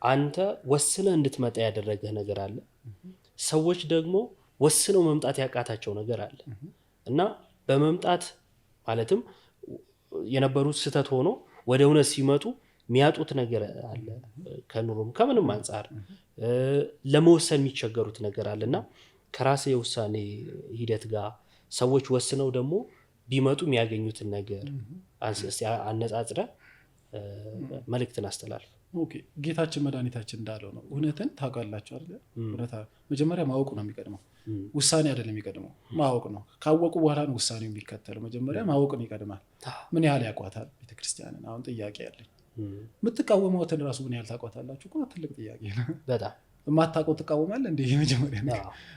አንተ ወስነህ እንድትመጣ ያደረገህ ነገር አለ። ሰዎች ደግሞ ወስነው መምጣት ያቃታቸው ነገር አለ እና በመምጣት ማለትም የነበሩት ስህተት ሆኖ ወደ እውነት ሲመጡ የሚያጡት ነገር አለ። ከኑሮም ከምንም አንጻር ለመወሰን የሚቸገሩት ነገር አለና ከራሴ የውሳኔ ሂደት ጋር ሰዎች ወስነው ደግሞ ቢመጡ የሚያገኙትን ነገር አነጻጽረ መልእክትን አስተላልፍ። ጌታችን መድኃኒታችን እንዳለው ነው። እውነትን ታውቃላችሁ አይደል? መጀመሪያ ማወቁ ነው የሚቀድመው፣ ውሳኔ አይደለም የሚቀድመው፣ ማወቅ ነው። ካወቁ በኋላ ነው ውሳኔው የሚከተለው። መጀመሪያ ማወቅን ይቀድማል። ምን ያህል ያውቋታል ቤተክርስቲያንን? አሁን ጥያቄ ያለኝ የምትቃወመውትን ራሱ ምን ያህል ታውቋታላችሁ? ትልቅ ጥያቄ ነው በጣም። የማታውቀው ትቃወማለህ እንደ የመጀመሪያ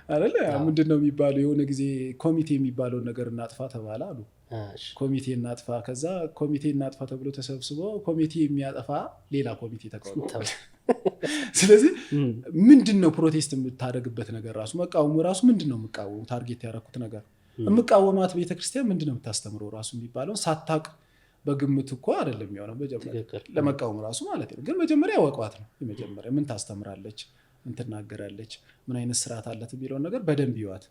አይደለ? ምንድነው የሚባለው? የሆነ ጊዜ ኮሚቴ የሚባለውን ነገር እናጥፋ ተባለ አሉ። ኮሚቴ እናጥፋ፣ ከዛ ኮሚቴ እናጥፋ ተብሎ ተሰብስቦ ኮሚቴ የሚያጠፋ ሌላ ኮሚቴ ተቃውሞ። ስለዚህ ምንድነው ፕሮቴስት የምታደርግበት ነገር ራሱ መቃወሙ ራሱ ምንድነው የምቃወሙ? ታርጌት ያደረኩት ነገር የምቃወማት ቤተክርስቲያን ምንድነው የምታስተምረው ራሱ የሚባለው ሳታቅ በግምት እኮ አይደለም የሚሆነው። መጀመሪያ ለመቃወም ራሱ ማለት ነው። ግን መጀመሪያ ያወቋት ነው። የመጀመሪያ ምን ታስተምራለች፣ ምን ትናገራለች፣ ምን አይነት ስርዓት አላት የሚለውን ነገር በደንብ ይዋት።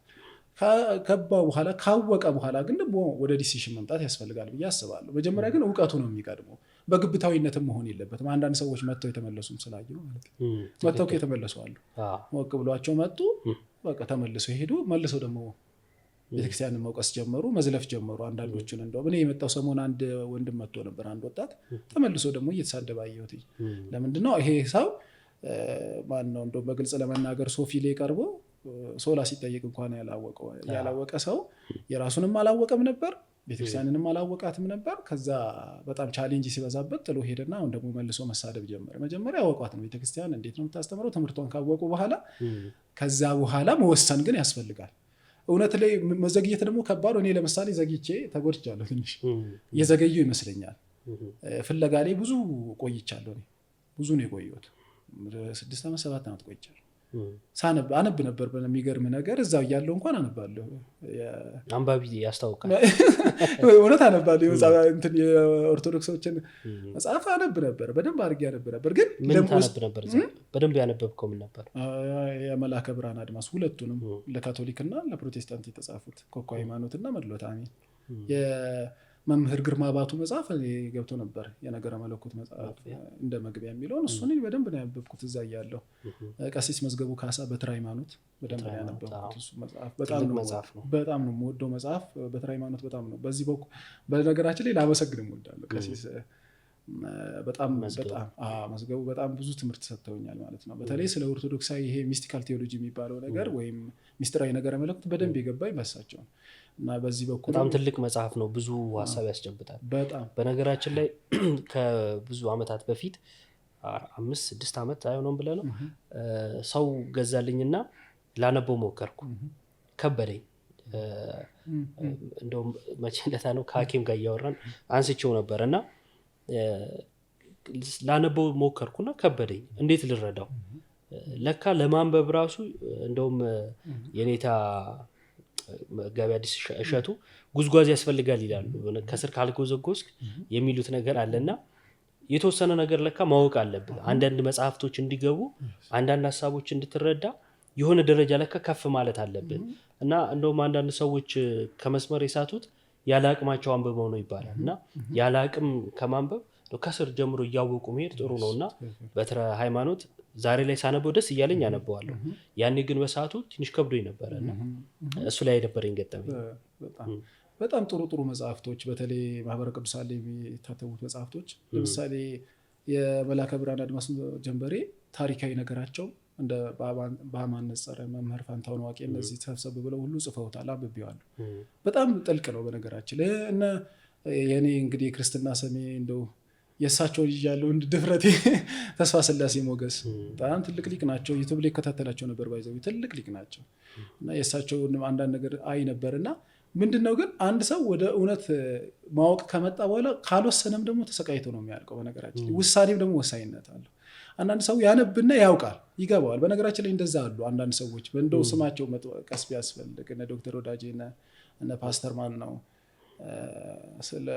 ከባ በኋላ ካወቀ በኋላ ግን ደግሞ ወደ ዲሲሽን መምጣት ያስፈልጋል ብዬ አስባለሁ። መጀመሪያ ግን እውቀቱ ነው የሚቀድመው። በግብታዊነትም መሆን የለበትም። አንዳንድ ሰዎች መጥተው የተመለሱም ስላየው ማለት ነው። መጥተው የተመለሱ አሉ። ሞቅ ብሏቸው መጡ፣ በቃ ተመልሰው ሄዱ። መልሰው ደግሞ ቤተክርስቲያንን መውቀስ ጀመሩ፣ መዝለፍ ጀመሩ። አንዳንዶችን እንደው እኔ የመጣው ሰሞን አንድ ወንድም መጥቶ ነበር፣ አንድ ወጣት ተመልሶ ደግሞ እየተሳደበ አየሁት። ለምንድነው ይሄ ሰው ማን ነው እንደው በግልጽ ለመናገር ሶፊ ላይ ቀርቦ ሶላ ሲጠይቅ እንኳን ያላወቀ ሰው የራሱንም አላወቀም ነበር፣ ቤተክርስቲያንንም አላወቃትም ነበር። ከዛ በጣም ቻሌንጅ ሲበዛበት ጥሎ ሄደና አሁን ደግሞ መልሶ መሳደብ ጀመረ። መጀመሪያ ያወቋት ነው ቤተክርስቲያን እንዴት ነው የምታስተምረው፣ ትምህርቷን ካወቁ በኋላ ከዛ በኋላ መወሰን ግን ያስፈልጋል። እውነት ላይ መዘግየት ደግሞ ከባድ። እኔ ለምሳሌ ዘግይቼ ተጎድቻለሁ። ትንሽ የዘገየው ይመስለኛል። ፍለጋ ላይ ብዙ ቆይቻለሁ። እኔ ብዙ ነው የቆየሁት። 6 ዓመት 7 ዓመት ቆይቻለሁ። አነብ ነበር። በሚገርም ነገር እዛው እያለሁ እንኳን አነባለሁ። አንባቢ ያስታውቃል። እውነት አነባለሁ። የኦርቶዶክሶችን መጽሐፍ አነብ ነበር፣ በደንብ አድርጌ አነብ ነበር። ግን ምን ታነብ ነበር? በደንብ ያነበብከው ምን ነበር? የመልአከ ብርሃን አድማስ ሁለቱንም፣ ለካቶሊክና ለፕሮቴስታንት የተጻፉት ኮከ ሃይማኖትና መድሎተ አሜን። መምህር ግርማ ባቱ መጽሐፍ ገብቶ ነበር፣ የነገረ መለኮት መጽሐፍ እንደ መግቢያ የሚለውን እሱን በደንብ ነው ያነበብኩት እዛ እያለሁ። ቀሲስ መዝገቡ ካሳ በትረ ሃይማኖት በደንብ ነው ያነበብኩት። እሱ መጽሐፍ በጣም ነው የምወደው መጽሐፍ። በትረ ሃይማኖት በጣም ነው። በዚህ በኩል በነገራችን ላይ ላመሰግን እወዳለሁ ቀሲስ በጣም መዝገቡ በጣም ብዙ ትምህርት ሰጥተውኛል ማለት ነው። በተለይ ስለ ኦርቶዶክሳዊ ይሄ ሚስቲካል ቴዎሎጂ የሚባለው ነገር ወይም ሚስጥራዊ ነገረ መለኮት በደንብ የገባኝ በሳቸው እና በዚህ በኩል በጣም ትልቅ መጽሐፍ ነው። ብዙ ሀሳብ ያስጨብጣል። በጣም በነገራችን ላይ ከብዙ ዓመታት በፊት 5-6 ዓመት አይሆንም ብለህ ነው ሰው ገዛልኝና ላነበው ሞከርኩ። ከበደኝ። እንደውም መቼ ዕለት ነው ከሐኪም ጋር እያወራን አንስቼው ነበር እና ላነበው ሞከርኩና ከበደኝ። እንዴት ልረዳው? ለካ ለማንበብ ራሱ እንደውም የኔታ መጋቢ አዲስ እሸቱ ጉዝጓዝ ያስፈልጋል ይላሉ። ከስር ካልጎዘጎዝክ የሚሉት ነገር አለና የተወሰነ ነገር ለካ ማወቅ አለብህ። አንዳንድ መጽሐፍቶች እንዲገቡ፣ አንዳንድ ሀሳቦች እንድትረዳ የሆነ ደረጃ ለካ ከፍ ማለት አለብህ እና እንደውም አንዳንድ ሰዎች ከመስመር የሳቱት ያለ አቅማቸው አንብበው ነው ይባላል እና ያለ አቅም ከማንበብ ከስር ጀምሮ እያወቁ መሄድ ጥሩ ነው እና በትረ ሃይማኖት ዛሬ ላይ ሳነበው ደስ እያለኝ አነበዋለሁ። ያኔ ግን በሰዓቱ ትንሽ ከብዶኝ ነበረ እና እሱ ላይ የነበረኝ ገጠመኝ። በጣም ጥሩ ጥሩ መጽሐፍቶች በተለይ ማህበረ ቅዱሳን ላይ የሚታተሙት መጽሐፍቶች ለምሳሌ የመልአከ ብርሃን አድማስ ጀንበሬ ታሪካዊ ነገራቸው እንደ በአማን ነጸረ መምህር ፋንታውን ዋቄ እነዚህ ተሰብሰብ ብለው ሁሉ ጽፈውታል፣ አንብቤዋለሁ። በጣም ጥልቅ ነው በነገራችን ላይ እና የኔ እንግዲህ ክርስትና ስሜ እንደው የእሳቸው ልጅ ያለው ድፍረቴ ተስፋ ስላሴ ሞገስ በጣም ትልቅ ሊቅ ናቸው። ዩቲዩብ ላይ ከታተላቸው ነበር ባይዘው ትልቅ ሊቅ ናቸው እና የእሳቸውን አንዳንድ ነገር አይ ነበርና ምንድነው ግን አንድ ሰው ወደ እውነት ማወቅ ከመጣ በኋላ ካልወሰነም ደግሞ ተሰቃይቶ ነው የሚያልቀው። በነገራችን ውሳኔም ደግሞ ወሳኝነት አለው። አንዳንድ ሰው ያነብና ያውቃል፣ ይገባዋል። በነገራችን ላይ እንደዛ አሉ አንዳንድ ሰዎች እንደው ስማቸው መጥቀስ ቢያስፈልግ እነ ዶክተር ወዳጄ እነ ፓስተር ማን ነው ስለ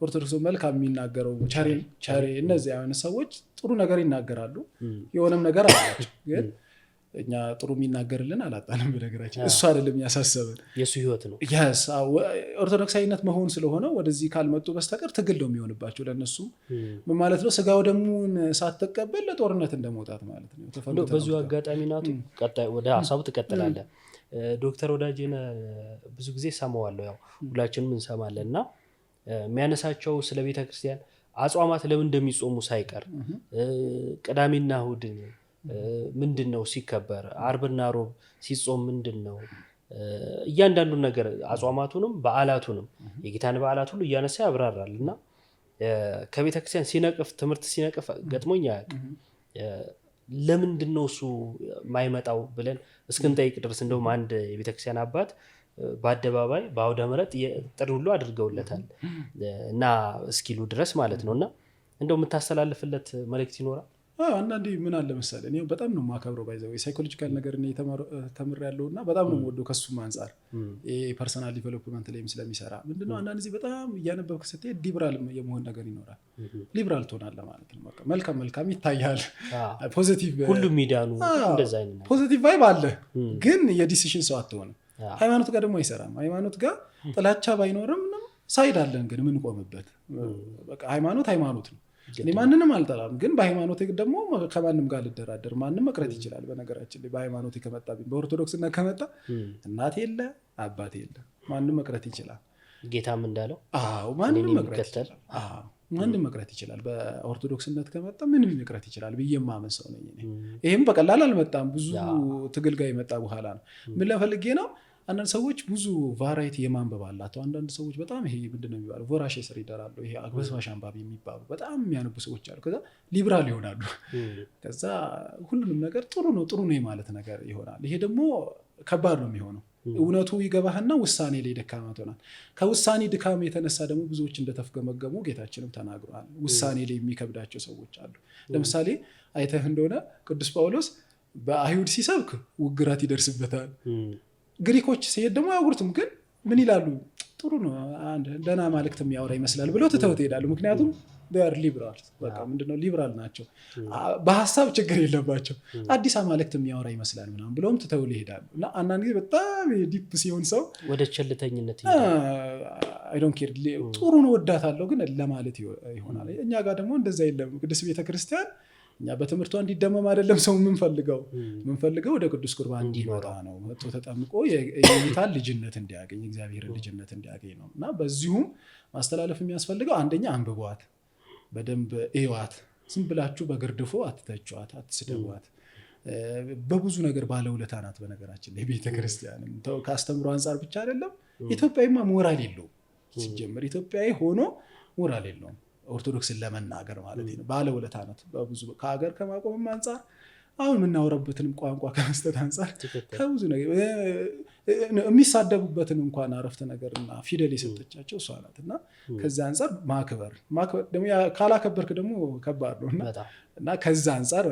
ኦርቶዶክስ መልካም የሚናገረው ቸሬ እነዚህ አይነት ሰዎች ጥሩ ነገር ይናገራሉ፣ የሆነም ነገር አላቸው። ግን እኛ ጥሩ የሚናገርልን አላጣንም። በነገራችን እሱ አይደለም ያሳሰበን፣ የሱ ህይወት ነው። ኦርቶዶክሳዊነት መሆን ስለሆነ ወደዚህ ካልመጡ በስተቀር ትግል ነው የሚሆንባቸው ለነሱ። ምን ማለት ነው? ስጋው ደሙን ሳትቀበል ለጦርነት እንደመውጣት ማለት ነው። በዚሁ አጋጣሚ ናቱ ቀጣይ ወደ ሀሳቡ ትቀጥላለህ። ዶክተር ወዳጄን ብዙ ጊዜ ሰማዋለሁ፣ ያው ሁላችንም እንሰማለን እና የሚያነሳቸው ስለ ቤተክርስቲያን አጽዋማት ለምን እንደሚጾሙ ሳይቀር ቅዳሜና እሑድ ምንድን ነው ሲከበር፣ አርብና ሮብ ሲጾም ምንድን ነው እያንዳንዱን ነገር አጽዋማቱንም በዓላቱንም የጌታን በዓላት ሁሉ እያነሳ ያብራራል እና ከቤተክርስቲያን ሲነቅፍ ትምህርት ሲነቅፍ ገጥሞኝ አያውቅም። ለምንድን ነው እሱ ማይመጣው ብለን እስክንጠይቅ ድረስ እንደውም አንድ የቤተክርስቲያን አባት በአደባባይ በአውደ ምሕረት ጥሪ ሁሉ አድርገውለታል እና እስኪሉ ድረስ ማለት ነው። እና እንደው የምታስተላልፍለት መልእክት ይኖራል? አንዳንዴ ምን አለ መሰለህ፣ እኔ በጣም ነው የማከብረው ባይዘው ሳይኮሎጂካል ነገር እኔ ተምሬያለሁ እና በጣም ነው የምወደው። ከሱም አንጻር ፐርሰናል ዲቨሎፕመንት ላይም ስለሚሰራ ምንድነው አንዳንድ ጊዜ በጣም እያነበብክ ስትሄድ ሊብራል የመሆን ነገር ይኖራል። ሊብራል ትሆናለህ ማለት ነው። በቃ መልካም ይታያል። ፖዚቲቭ ሁሉም ሚዲያኑ እንደዛ አይነት ፖዚቲቭ ቫይብ አለ፣ ግን የዲሲሽን ሰው አትሆንም። ሃይማኖት ጋር ደግሞ አይሰራም። ሃይማኖት ጋር ጥላቻ ባይኖርም ሳይድ አለን ግን ምን ቆምበት በቃ ሃይማኖት ነው። እኔ ማንንም አልጠላም፣ ግን በሃይማኖት ደግሞ ከማንም ጋር ልደራደር ማንም መቅረት ይችላል። በነገራችን ላይ በሃይማኖት ከመጣብኝ በኦርቶዶክስና ከመጣ እናት የለ አባት የለ ማንም መቅረት ይችላል። ጌታም እንዳለው ማንም መቅረት ይችላል። ማንም መቅረት ይችላል። በኦርቶዶክስነት ከመጣ ምንም መቅረት ይችላል ብዬ ማመን ሰው ነኝ እኔ። ይሄም በቀላል አልመጣም፣ ብዙ ትግል ጋር የመጣ በኋላ ነው። ምን ለፈልጌ ነው? አንዳንድ ሰዎች ብዙ ቫራይቲ የማንበብ አላቸው። አንዳንድ ሰዎች በጣም ይሄ ምንድነው የሚባለው ቮራሽስ ሪደር አለው። ይሄ አግበስባሽ አንባቢ የሚባሉ በጣም የሚያነቡ ሰዎች አሉ። ከዛ ሊብራል ይሆናሉ። ከዛ ሁሉንም ነገር ጥሩ ነው ማለት ነገር ይሆናል። ይሄ ደግሞ ከባድ ነው የሚሆነው። እውነቱ ይገባህና ውሳኔ ላይ ደካማ ትሆናል። ከውሳኔ ድካም የተነሳ ደግሞ ብዙዎች እንደተፍገመገሙ ጌታችንም ተናግሯል። ውሳኔ ላይ የሚከብዳቸው ሰዎች አሉ። ለምሳሌ አይተህ እንደሆነ ቅዱስ ጳውሎስ በአይሁድ ሲሰብክ ውግራት ይደርስበታል። ግሪኮች ሲሄድ ደግሞ አያውሩትም፣ ግን ምን ይላሉ? ጥሩ ነው ደህና ማለክት የሚያወራ ይመስላል ብለው ትተውት ይሄዳሉ። ምክንያቱም ሊብራል በቃ ምንድነው ሊብራል ናቸው፣ በሀሳብ ችግር የለባቸው። አዲስ አማልክት የሚያወራ ይመስላል ምናምን ብለውም ትተው ይሄዳሉ። እና አንዳንድ ጊዜ በጣም ዲፕ ሲሆን ሰው ወደ ቸልተኝነት አይ ዶንት ኬር ጥሩ ነው ወዳታለሁ ግን ለማለት ይሆናል። እኛ ጋር ደግሞ እንደዛ የለም። ቅድስት ቤተክርስቲያን እኛ በትምህርቷ እንዲደመም አይደለም ሰው የምንፈልገው ወደ ቅዱስ ቁርባን እንዲመጣ ነው። መጥቶ ተጠምቆ የጌታን ልጅነት እንዲያገኝ እግዚአብሔርን ልጅነት እንዲያገኝ ነው። እና በዚሁም ማስተላለፍ የሚያስፈልገው አንደኛ አንብቧት፣ በደንብ እዩዋት። ዝም ብላችሁ በግርድፎ አትተቿት፣ አትስደቧት። በብዙ ነገር ባለውለታ ናት። በነገራችን ላይ ቤተክርስቲያንም ከአስተምሮ አንጻር ብቻ አይደለም። ኢትዮጵያዊማ ሞራል የለውም ሲጀምር። ኢትዮጵያዊ ሆኖ ሞራል የለውም ኦርቶዶክስን ለመናገር ማለት ነው። ባለውለታ ናት በብዙ ከሀገር ከማቆምም አንጻር አሁን የምናወራበትንም ቋንቋ ከመስጠት አንጻር ከብዙ ነገር የሚሳደቡበትን እንኳን አረፍተ ነገርና ፊደል የሰጠቻቸው እሷ ናት። እና ከዛ አንጻር ማክበር ደግሞ ካላከበርክ ደግሞ ከባድ ነው። እና ከዛ አንጻር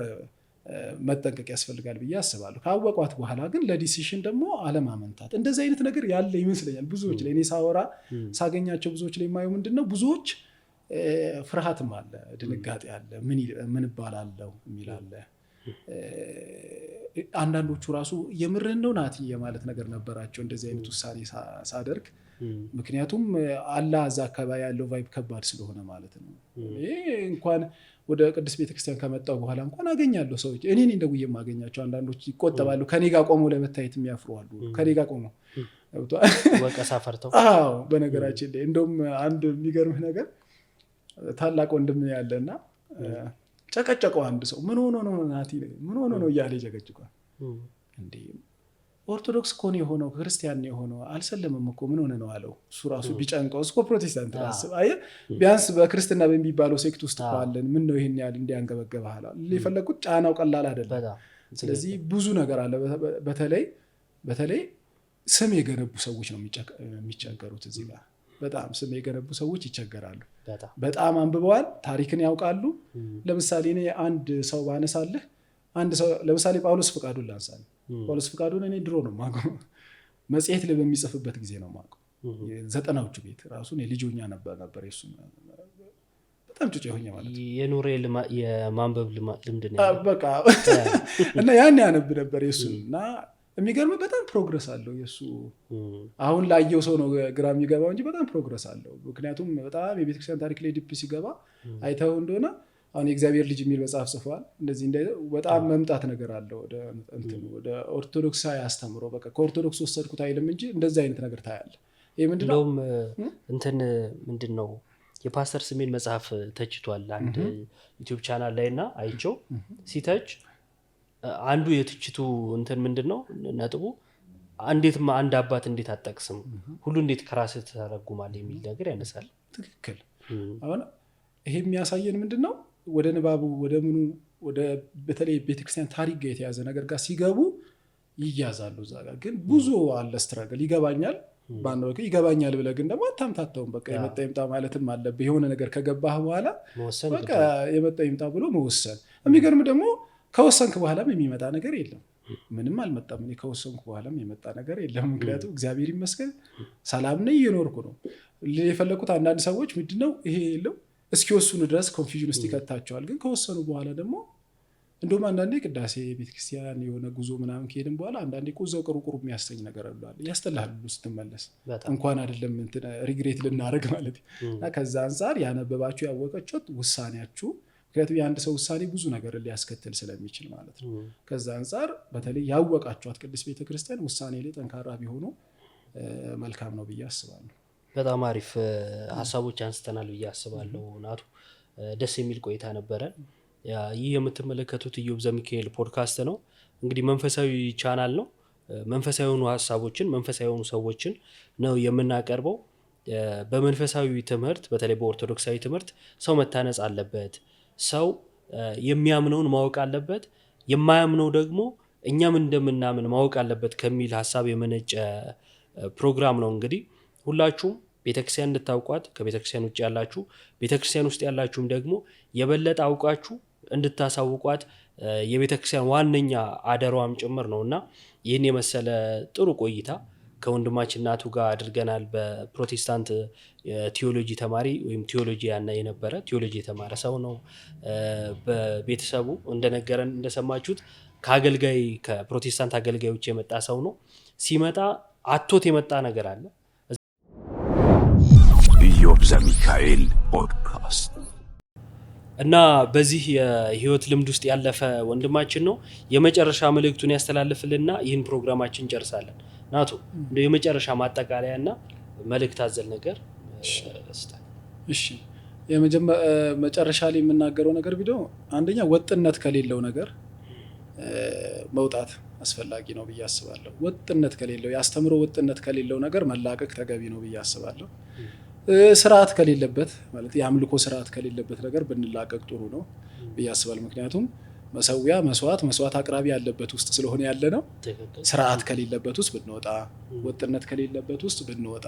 መጠንቀቅ ያስፈልጋል ብዬ አስባለሁ። ካወቋት በኋላ ግን ለዲሲሽን ደግሞ አለማመንታት። እንደዚህ አይነት ነገር ያለ ይመስለኛል ብዙዎች ላይ። እኔ ሳወራ ሳገኛቸው ብዙዎች ላይ የማየው ምንድነው ብዙዎች ፍርሃትም አለ፣ ድንጋጤ አለ፣ ምን እባላለሁ የሚል አለ። አንዳንዶቹ ራሱ የምርህን ነው ናት የማለት ነገር ነበራቸው እንደዚህ አይነት ውሳኔ ሳደርግ። ምክንያቱም አላህ እዛ አካባቢ ያለው ቫይብ ከባድ ስለሆነ ማለት ነው። እንኳን ወደ ቅድስት ቤተክርስቲያን ከመጣው በኋላ እንኳን አገኛለሁ ሰዎች እኔን እንደውዬ የማገኛቸው አንዳንዶች ይቆጠባሉ። ከኔ ጋር ቆመው ለመታየት የሚያፍሩ አሉ። ከኔ ጋር ቆመው ወቀሳ ፈርተው። በነገራችን ላይ እንደውም አንድ የሚገርምህ ነገር ታላቅ ወንድም ያለና ጨቀጨቀው አንድ ሰው ምን ሆኖ ነው ናቲ ምን ሆኖ ነው እያለ ጨቀጨቀው። እንዴ ኦርቶዶክስ እኮ ነው የሆነው ክርስቲያን ነው የሆነው አልሰለምም እኮ ምን ሆነ ነው አለው። እሱ ራሱ ቢጨንቀው እስኮ ፕሮቴስታንት ራስ አየህ ቢያንስ በክርስትና በሚባለው ሴክት ውስጥ ካለን ምን ነው ይሄን ያህል እንዲያንገበገበ አላ ሊፈለጉት ጫናው ቀላል አይደለም። ስለዚህ ብዙ ነገር አለ። በተለይ ስም የገነቡ ሰዎች ነው የሚቸገሩት እዚህ ጋር። በጣም ስም የገነቡ ሰዎች ይቸገራሉ። በጣም አንብበዋል፣ ታሪክን ያውቃሉ። ለምሳሌ እኔ አንድ ሰው ባነሳልህ አንድ ሰው ለምሳሌ ጳውሎስ ፍቃዱን ላንሳልህ። ጳውሎስ ፍቃዱን እኔ ድሮ ነው የማውቀው፣ መጽሔት ላይ በሚጽፍበት ጊዜ ነው የማውቀው። 90ዎቹ ቤት ራሱን የልጆኛ ነበር የሱ በጣም ጩጬ ሆኜ ማለት ነው። የኑሬ የማንበብ ልምድ ነው በቃ እና ያን ያነብ ነበር የሱን። እና የሚገርም በጣም ፕሮግረስ አለው የሱ። አሁን ላየው ሰው ነው ግራ የሚገባው እንጂ በጣም ፕሮግረስ አለው። ምክንያቱም በጣም የቤተክርስቲያን ታሪክ ላይ ዲፕ ሲገባ አይተው እንደሆነ አሁን የእግዚአብሔር ልጅ የሚል መጽሐፍ ጽፏል። እንደዚህ በጣም መምጣት ነገር አለው ወደ ኦርቶዶክሳዊ አስተምሮ። በቃ ከኦርቶዶክስ ወሰድኩት አይልም እንጂ እንደዚህ አይነት ነገር ታያለ። ይሄ ምንድነው ምንድነው የፓስተር ስሜን መጽሐፍ ተችቷል አንድ ዩቲዩብ ቻናል ላይ እና አይቸው ሲተች አንዱ የትችቱ ምንድነው ነጥቡ አንድ አባት እንዴት አጠቅስም ሁሉ እንዴት ከራስህ ተረጉማለህ የሚል ነገር ያነሳል። ትክክል። አሁን ይሄ የሚያሳየን ምንድነው ወደ ንባቡ ወደ ምኑ ወደ በተለይ ቤተክርስቲያን ታሪክ ጋር የተያዘ ነገር ጋር ሲገቡ ይያዛሉ። እዛ ጋር ግን ብዙ አለ ስትራግል። ይገባኛል ባንወቅ ይገባኛል ብለህ ግን ደግሞ አታምታተውም። በቃ የመጣ ይምጣ ማለትም አለብህ። የሆነ ነገር ከገባህ በኋላ በቃ የመጣ ይምጣ ብሎ መወሰን። የሚገርም ደግሞ ከወሰንክ በኋላም የሚመጣ ነገር የለም። ምንም አልመጣም። እኔ ከወሰንኩ በኋላም የመጣ ነገር የለም። ምክንያቱም እግዚአብሔር ይመስገን ሰላም ነኝ እየኖርኩ ነው። የፈለኩት አንዳንድ ሰዎች ምንድነው ይሄ የለው እስኪወስኑ ድረስ ኮንፊውዥን ውስጥ ይከታቸዋል። ግን ከወሰኑ በኋላ ደግሞ እንደውም አንዳንዴ ቅዳሴ ቤተክርስቲያን የሆነ ጉዞ ምናምን ከሄድን በኋላ አንዳንዴ ቁዘው ቅሩቁሩ የሚያስተኝ ነገር አለ ያስተላል ስትመለስ እንኳን አይደለም እንትን ሪግሬት ልናደርግ ማለት እና ከዛ አንፃር ያነበባችሁ ያወቀችሁት ውሳኔያችሁ ምክንያቱም የአንድ ሰው ውሳኔ ብዙ ነገር ሊያስከትል ስለሚችል ማለት ነው። ከዛ አንፃር በተለይ ያወቃችኋት ቅድስት ቤተክርስቲያን ውሳኔ ላይ ጠንካራ ቢሆኑ መልካም ነው ብዬ አስባለሁ። በጣም አሪፍ ሀሳቦች አንስተናል ብዬ አስባለሁ። ናቱ ደስ የሚል ቆይታ ነበረ። ይህ የምትመለከቱት ኢዮብ ዘሚካኤል ፖድካስት ነው። እንግዲህ መንፈሳዊ ቻናል ነው። መንፈሳዊ የሆኑ ሀሳቦችን መንፈሳዊ የሆኑ ሰዎችን ነው የምናቀርበው። በመንፈሳዊ ትምህርት በተለይ በኦርቶዶክሳዊ ትምህርት ሰው መታነጽ አለበት። ሰው የሚያምነውን ማወቅ አለበት። የማያምነው ደግሞ እኛም እንደምናምን ማወቅ አለበት ከሚል ሀሳብ የመነጨ ፕሮግራም ነው። እንግዲህ ሁላችሁም ቤተክርስቲያን እንድታውቋት ከቤተክርስቲያን ውጭ ያላችሁ ቤተክርስቲያን ውስጥ ያላችሁም ደግሞ የበለጠ አውቃችሁ እንድታሳውቋት የቤተክርስቲያን ዋነኛ አደሯም ጭምር ነውና ይህን የመሰለ ጥሩ ቆይታ ከወንድማችን ናቱ ጋር አድርገናል። በፕሮቴስታንት ቲዮሎጂ ተማሪ ወይም ቲዮሎጂ የነበረ ቲዮሎጂ የተማረ ሰው ነው። በቤተሰቡ እንደነገረን እንደሰማችሁት ከአገልጋይ ከፕሮቴስታንት አገልጋዮች የመጣ ሰው ነው። ሲመጣ አቶት የመጣ ነገር አለ። ኢዮብ ዘሚካኤል ፖድካስት እና በዚህ የህይወት ልምድ ውስጥ ያለፈ ወንድማችን ነው። የመጨረሻ መልእክቱን ያስተላልፍልና ይህን ፕሮግራማችን ጨርሳለን። ናቱ እንደ የመጨረሻ ማጠቃለያና መልእክት አዘል ነገር እስታ። እሺ መጨረሻ ላይ የምናገረው ነገር ቢዶ አንደኛ ወጥነት ከሌለው ነገር መውጣት አስፈላጊ ነው ብዬ አስባለሁ። ወጥነት ከሌለው ያስተምሮ ወጥነት ከሌለው ነገር መላቀቅ ተገቢ ነው ብዬ አስባለሁ። ስርዓት ከሌለበት ማለት የአምልኮ ስርዓት ከሌለበት ነገር ብንላቀቅ ጥሩ ነው ብዬ አስባለሁ። ምክንያቱም መሰዊያ መስዋዕት አቅራቢ ያለበት ውስጥ ስለሆነ ያለ ነው። ስርዓት ከሌለበት ውስጥ ብንወጣ ወጥነት ከሌለበት ውስጥ ብንወጣ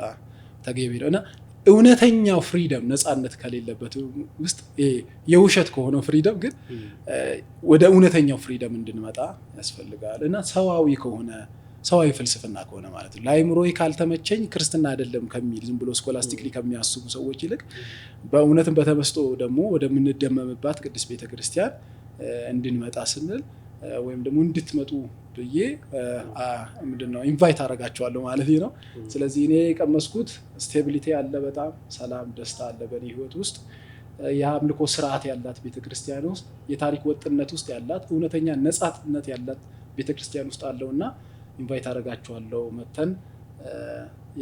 ተገቢ ነው እና እውነተኛው ፍሪደም ነፃነት ከሌለበት ውስጥ የውሸት ከሆነው ፍሪደም ግን ወደ እውነተኛው ፍሪደም እንድንመጣ ያስፈልጋል እና ሰዋዊ ፍልስፍና ከሆነ ማለት ነው ለአይምሮዬ ካልተመቸኝ ክርስትና አይደለም ከሚል ዝም ብሎ ስኮላስቲክሊ ከሚያስቡ ሰዎች ይልቅ በእውነትም በተመስጦ ደግሞ ወደምንደመምባት ቅድስት ቤተክርስቲያን እንድንመጣ ስንል ወይም ደግሞ እንድትመጡ ብዬ ምንድነው ኢንቫይት አደርጋቸዋለሁ ማለት ነው። ስለዚህ እኔ የቀመስኩት ስቴቢሊቲ አለ፣ በጣም ሰላም ደስታ አለ በእኔ ህይወት ውስጥ የአምልኮ ስርዓት ያላት ቤተክርስቲያን ውስጥ የታሪክ ወጥነት ውስጥ ያላት እውነተኛ ነፃነት ያላት ቤተክርስቲያን ውስጥ አለውና ኢንቫይት አደርጋቸዋለሁ። መተን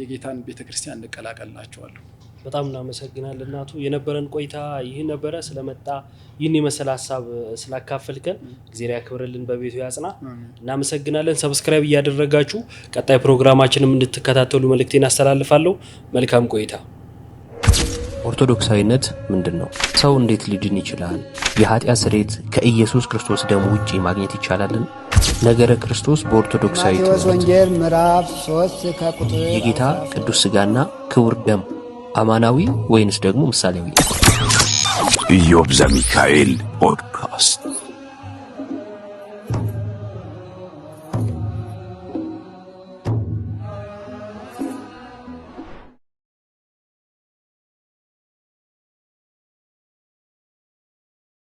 የጌታን ቤተክርስቲያን እንቀላቀልላቸዋለሁ። በጣም እናመሰግናለን ናቱ። የነበረን ቆይታ ይህ ነበረ። ስለመጣ ይህን የመሰለ ሀሳብ ስላካፈልከን እግዚአብሔር ያክብርልን፣ በቤቱ ያጽና። እናመሰግናለን። ሰብስክራይብ እያደረጋችሁ ቀጣይ ፕሮግራማችንም እንድትከታተሉ መልእክቴን አስተላልፋለሁ። መልካም ቆይታ። ኦርቶዶክሳዊነት ምንድን ነው? ሰው እንዴት ሊድን ይችላል? የኃጢአት ስርየት ከኢየሱስ ክርስቶስ ደም ውጪ ማግኘት ይቻላልን? ነገረ ክርስቶስ በኦርቶዶክሳዊ ማቴዎስ ወንጌል ምዕራፍ 3 ከቁጥር የጌታ ቅዱስ ሥጋና ክቡር ደም አማናዊ ወይንስ ደግሞ ምሳሌያዊ? ኢዮብ ዘሚካኤል ፖድካስት